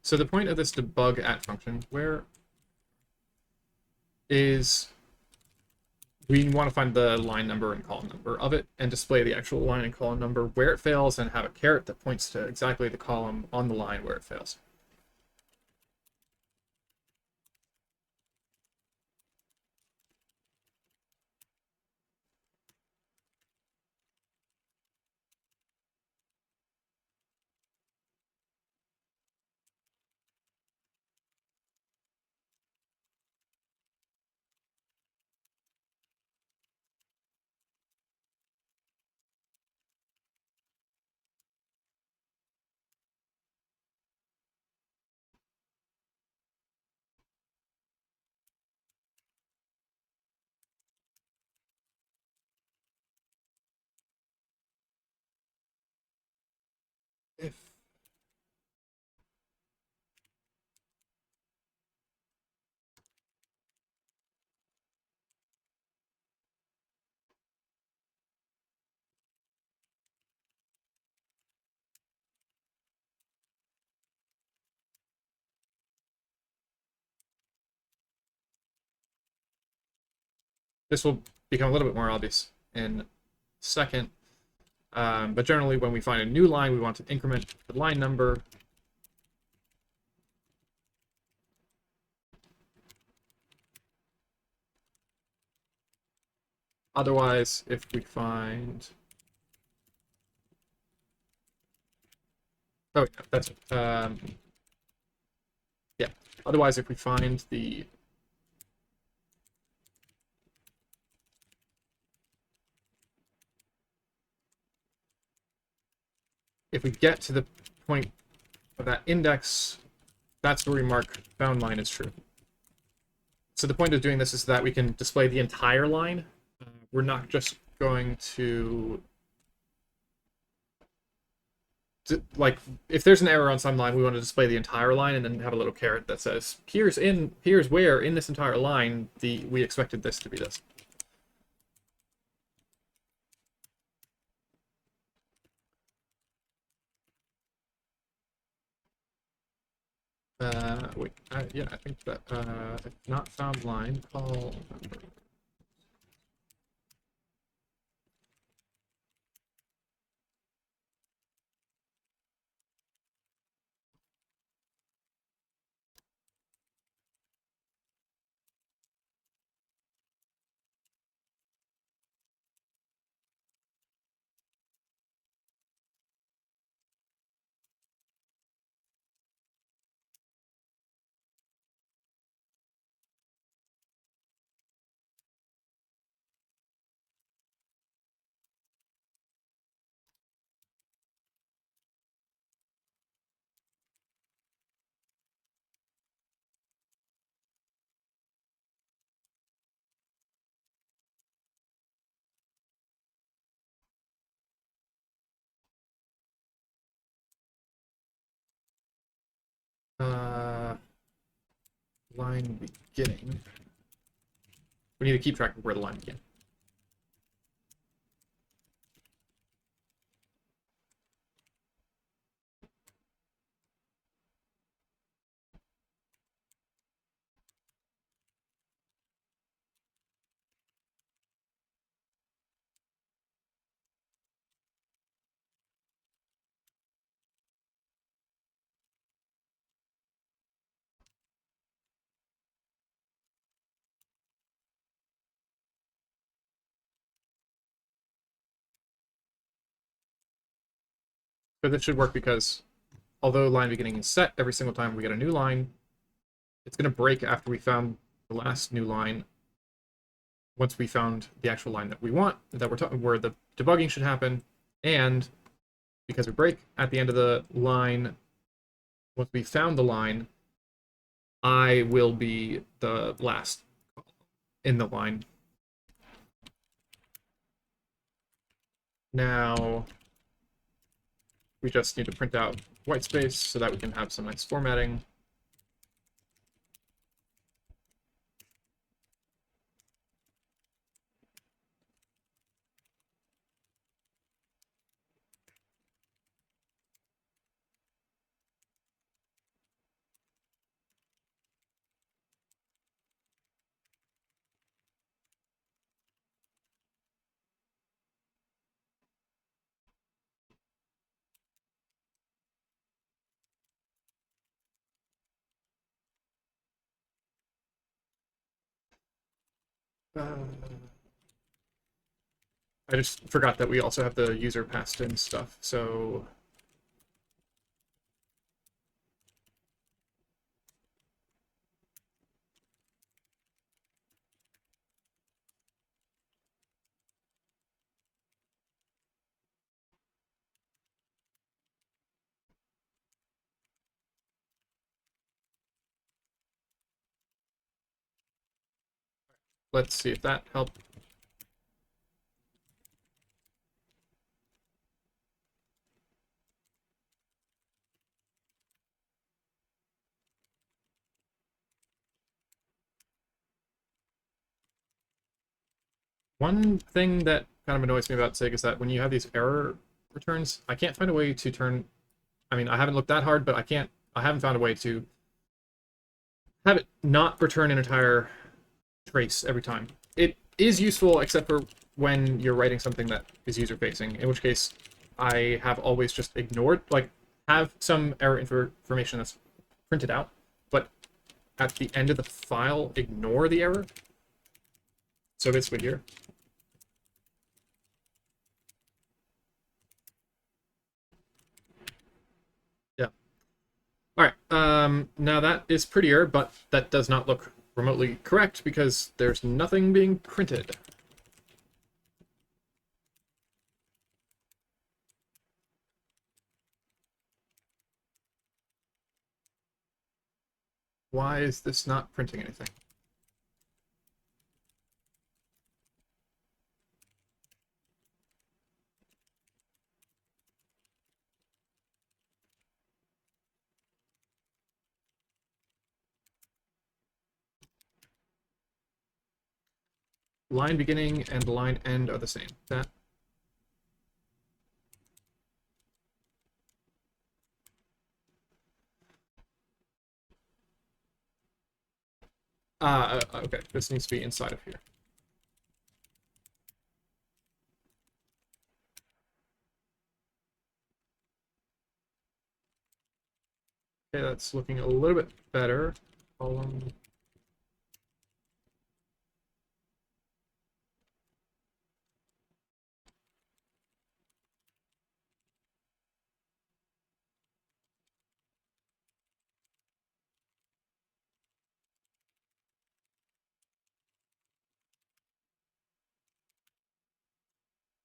So the point of this debug at function, where is we want to find the line number and column number of it and display the actual line and column number where it fails and have a caret that points to exactly the column on the line where it fails. If this will become a little bit more obvious in a second. But generally, when we find a new line, we want to increment the line number. Otherwise, if we find... Oh, yeah, that's it. Yeah. Otherwise, if we find the... If we get to the point of that index, that's where we mark found line is true. So the point of doing this is that we can display the entire line. We're not just going to... Like, if there's an error on some line, we want to display the entire line and then have a little caret that says, here's where in this entire line we expected this to be this. Wait, yeah, I think that, if not found line, call number. Line beginning. We need to keep track of where the line began. But this should work because although line beginning is set every single time we get a new line, it's going to break after we found the last new line. Once we found the actual line that we want, that we're talking where the debugging should happen, and because we break at the end of the line, once we found the line, I will be the last in the line. Now we just need to print out white space so that we can have some nice formatting. I just forgot that we also have the user passed in stuff, so let's see if that helped. One thing that kind of annoys me about SIG is that when you have these error returns, I can't find a way to turn. I mean, I haven't looked that hard, but I haven't found a way to have it not return an entire trace every time. It is useful, except for when you're writing something that is user-facing, in which case I have always just ignored, like, have some error information that's printed out, but at the end of the file, ignore the error. So basically here. Yeah. All right. Now that is prettier, but that does not look remotely correct because there's nothing being printed. Why is this not printing anything? Line beginning and line end are the same. That. Okay. This needs to be inside of here. Okay, that's looking a little bit better. Column.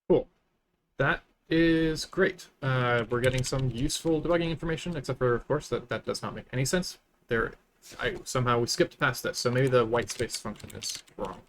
Cool. That is great. We're getting some useful debugging information, except for, of course, that does not make any sense. Somehow we skipped past this, so maybe the white space function is wrong.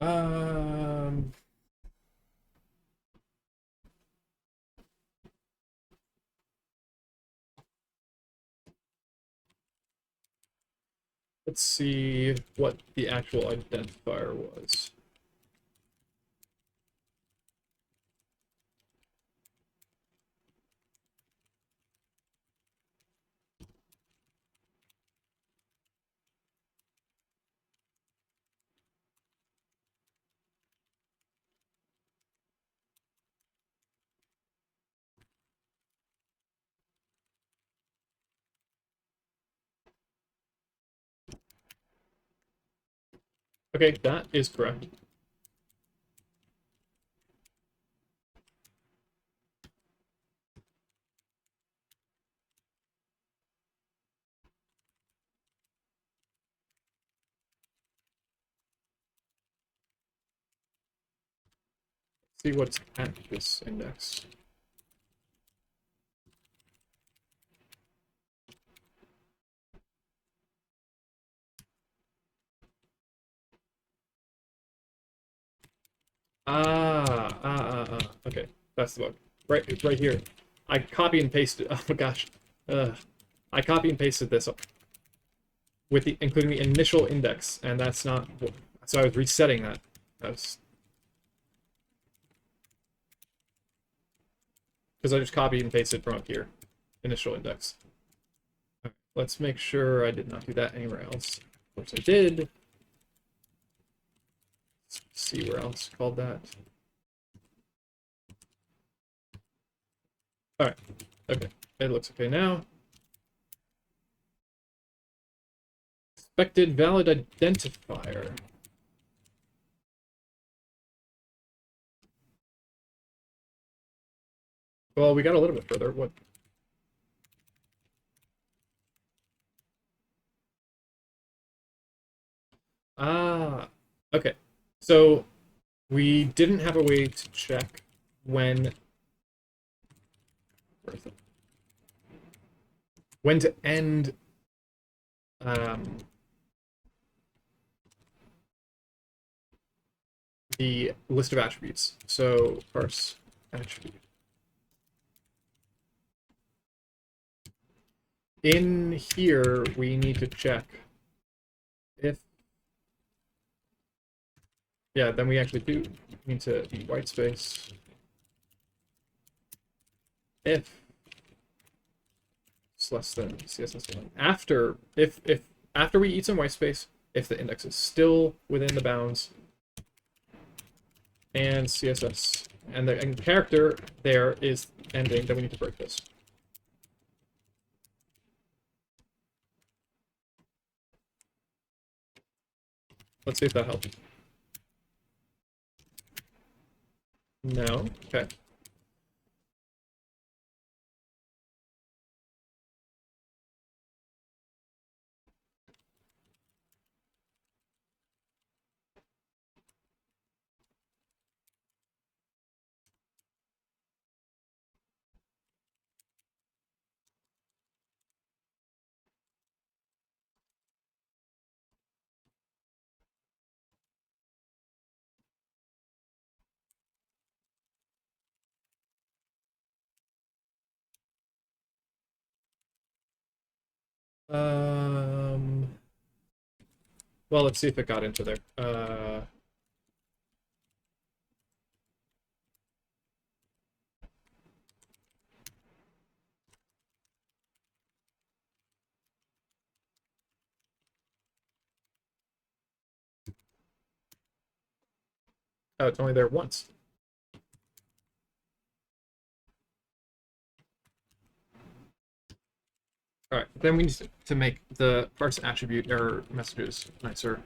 Um, let's see what the actual identifier was. Okay, that is correct. See what's at this index. Okay, that's the bug. Right here. I copy and pasted. Oh my gosh. I copy and pasted this with the including the initial index, and that's not. So I was resetting that. That's because I just copied and pasted from up here, initial index. Okay, let's make sure I did not do that anywhere else. Of course I did. Let's see where else called that. All right. Okay. It looks okay now. Expected valid identifier. Well, we got a little bit further. What? Ah, okay. So we didn't have a way to check when where is it? When to end um, the list of attributes. So parse attribute. In here, we need to check if yeah, then we actually do need to be white space if it's less than CSS1. If after we eat some white space, if the index is still within the bounds, and CSS and the character there is ending, then we need to break this. Let's see if that helps. No. Okay. Um. Well, let's see if it got into there. Oh, it's only there once. All right. Then we need to make the parse attribute error messages nicer.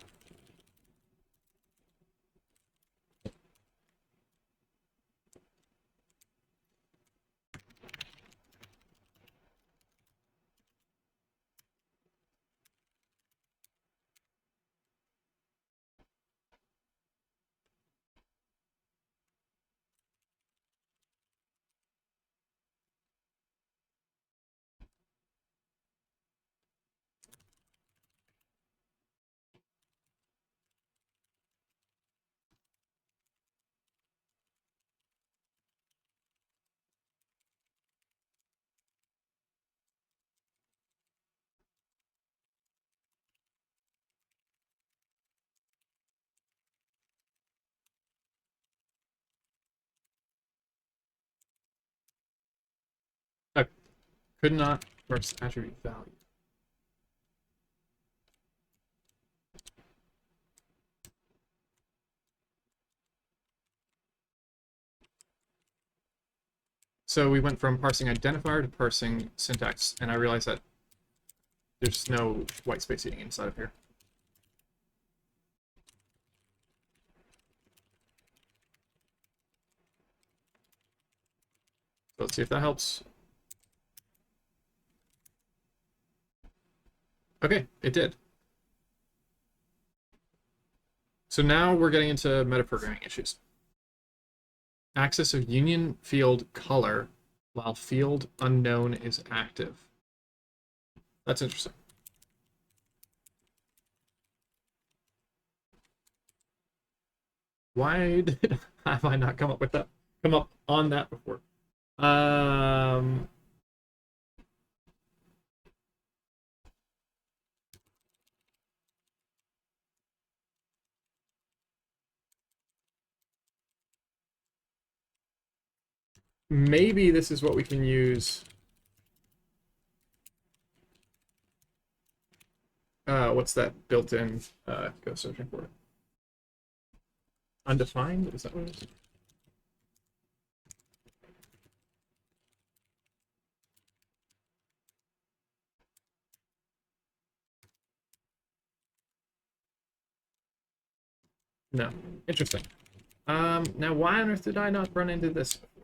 Could not parse attribute value. So we went from parsing identifier to parsing syntax, and I realized that there's no white space eating inside of here. So let's see if that helps. Okay, it did. So now we're getting into metaprogramming issues. Access of union field color while field unknown is active. That's interesting. Why did have I not come up on that before? Um, maybe this is what we can use. What's that built-in? Go searching for it. Undefined? Is that what it is? No. Interesting. Now why on earth did I not run into this before?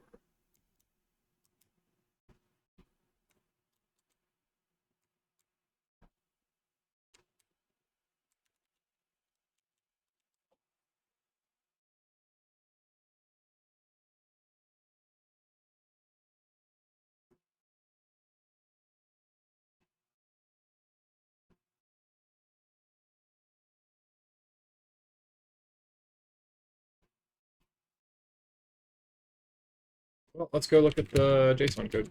Well, let's go look at the JSON code.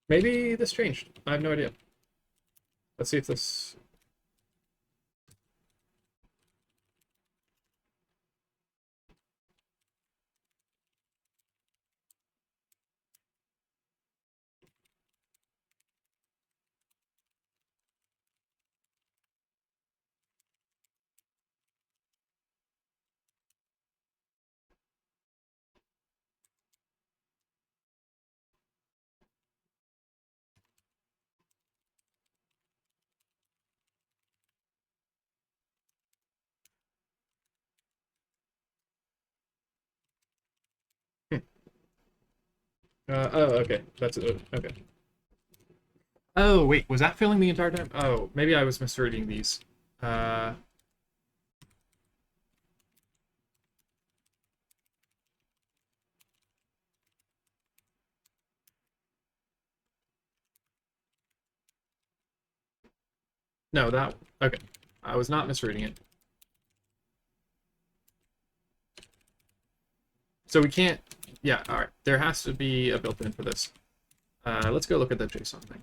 Maybe this changed. I have no idea. Let's see if this... oh, okay. That's it. Okay. Oh, wait. Was that filling the entire time? Oh, maybe I was misreading these. Uh... No, that... Okay. I was not misreading it. So we can't... Yeah, alright. There has to be a built-in for this. Let's go look at the JSON thing.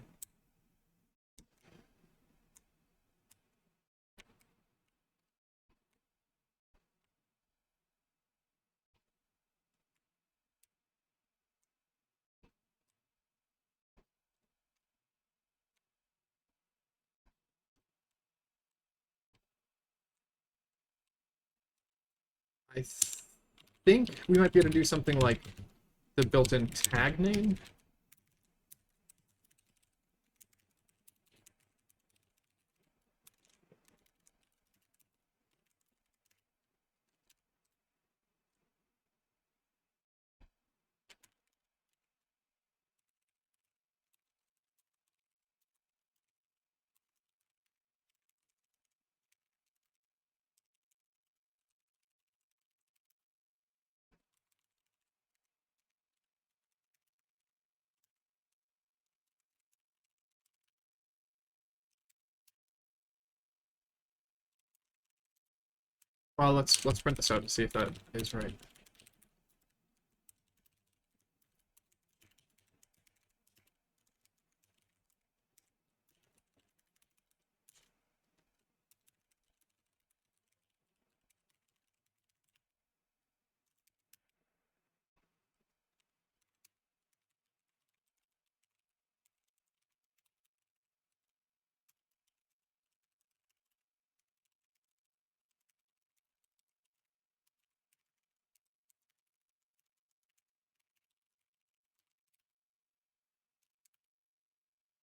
I think we might be able to do something like the built-in tag name. Well, let's print this out to see if that is right.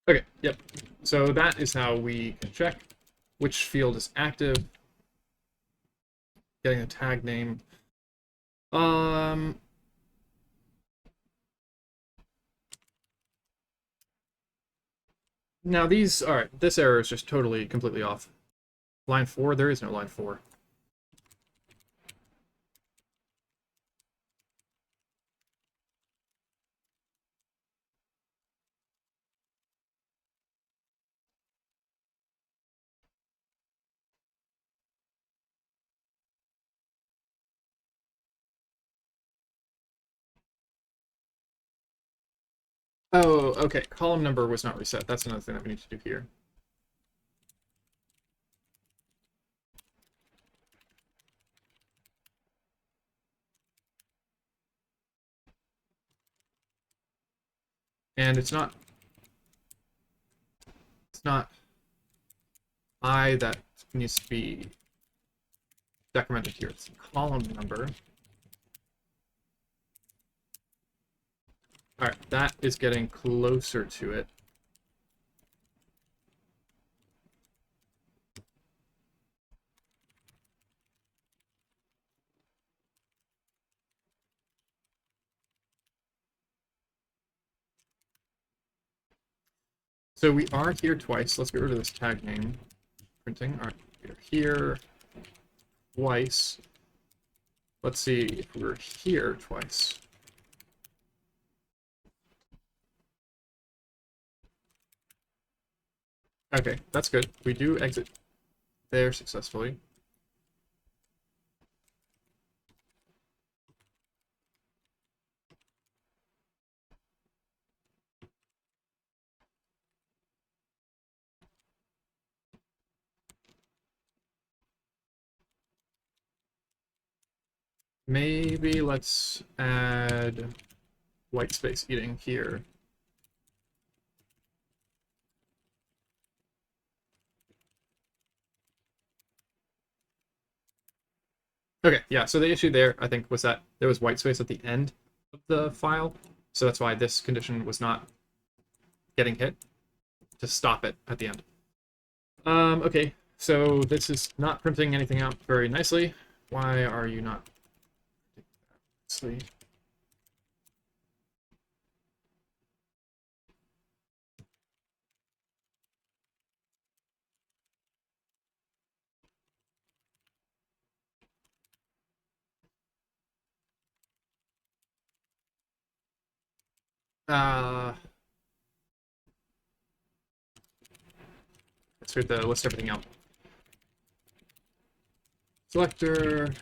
Okay, yep. So that is how we can check which field is active, getting a tag name. Now these, all right, this error is just totally, completely off. Line 4, there is no line 4. Oh, okay, column number was not reset. That's another thing that we need to do here. And it's not I that needs to be decremented here. It's column number. All right, that is getting closer to it. So we are here twice. Let's get rid of this tag name. Printing. All right, we're here twice. Let's see if we're here twice. Okay, that's good. We do exit there successfully. Maybe let's add white space eating here. Okay, yeah, so the issue there, I think, was that there was white space at the end of the file, so that's why this condition was not getting hit, to stop it at the end. Okay, so this is not printing anything out very nicely. Why are you not nicely? Let's read the list everything out. Selector.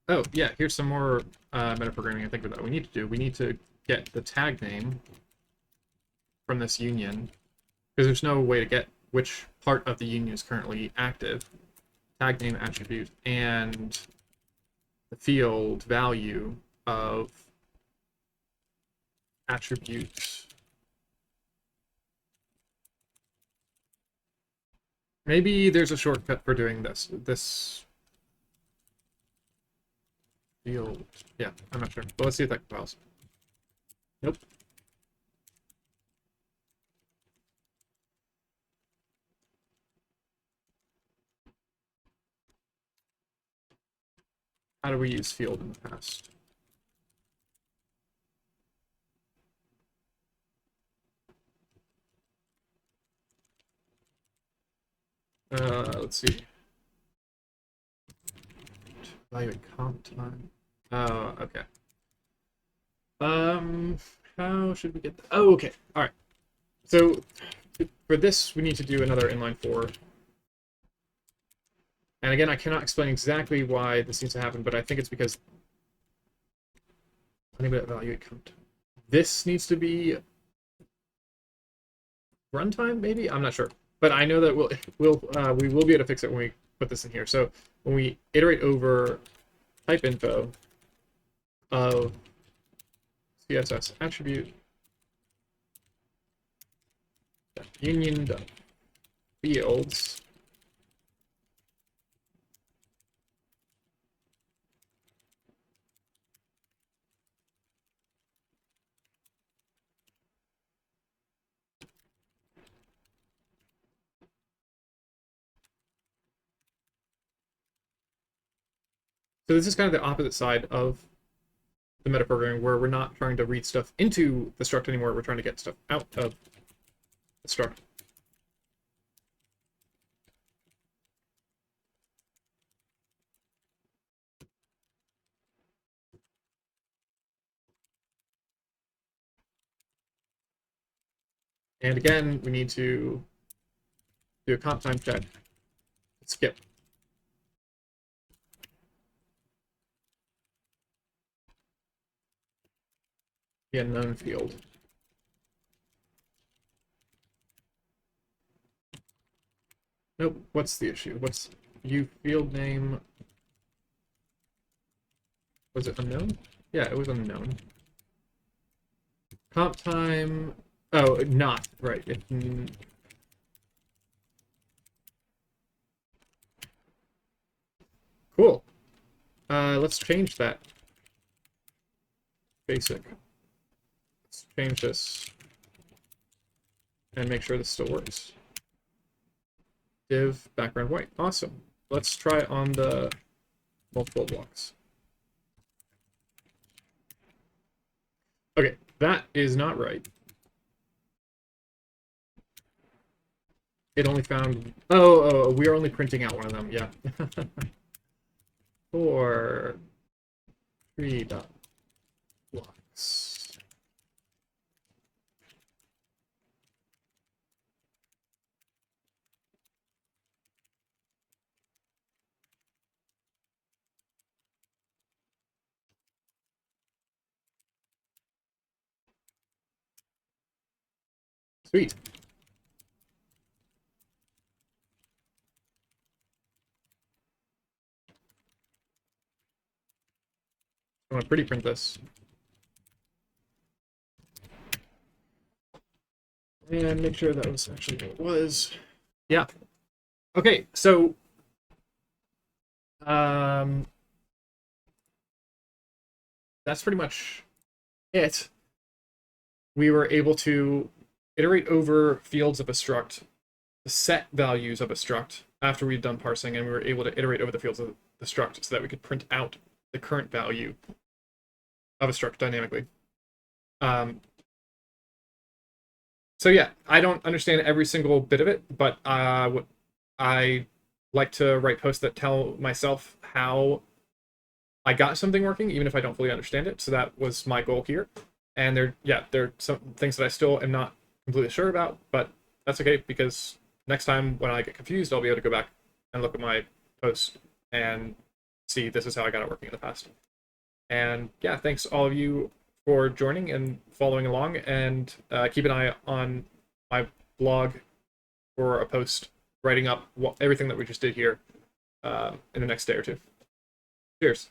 Oh, yeah, here's some more metaprogramming I think that we need to do. We need to get the tag name from this union, because there's no way to get which part of the union is currently active. Tag name attribute and the field value of attribute. Maybe there's a shortcut for doing this. This field. Yeah, I'm not sure. But let's see if that compiles. Nope. How do we use field in the past? Let's see. Evaluate comp time. Oh, okay. How should we get that? Oh, okay. All right. So for this, we need to do another inline for. And again, I cannot explain exactly why this needs to happen, but I think it's because I need to evaluate comp. This needs to be runtime, maybe? I'm not sure. But I know that we will be able to fix it when we put this in here. So when we iterate over type info of CSS attribute union fields, so this is kind of the opposite side of the metaprogramming, where we're not trying to read stuff into the struct anymore. We're trying to get stuff out of the struct. And again, we need to do a comp time check. Skip. The unknown field. Nope. What's the issue? What's field name? Was it unknown? Yeah, it was unknown. Comp time. Oh, not right. Cool. Let's change that. Basic. Let's change this and make sure this still works. Div background white. Awesome. Let's try on the multiple blocks. Okay, that is not right. It only found... Oh, we are only printing out one of them, yeah. For 3 dot blocks. Sweet. I want to pretty print this. And make sure that was actually what it was. Yeah. Okay, so that's pretty much it. We were able to iterate over fields of a struct, the set values of a struct after we'd done parsing, and we were able to iterate over the fields of the struct so that we could print out the current value of a struct dynamically. So yeah, I don't understand every single bit of it, but I like to write posts that tell myself how I got something working, even if I don't fully understand it. So that was my goal here. And there are some things that I still am not completely sure about, but that's okay, because next time when I get confused, I'll be able to go back and look at my post and see this is how I got it working in the past. And yeah, thanks all of you for joining and following along, and keep an eye on my blog for a post writing up everything that we just did here in the next day or two. Cheers.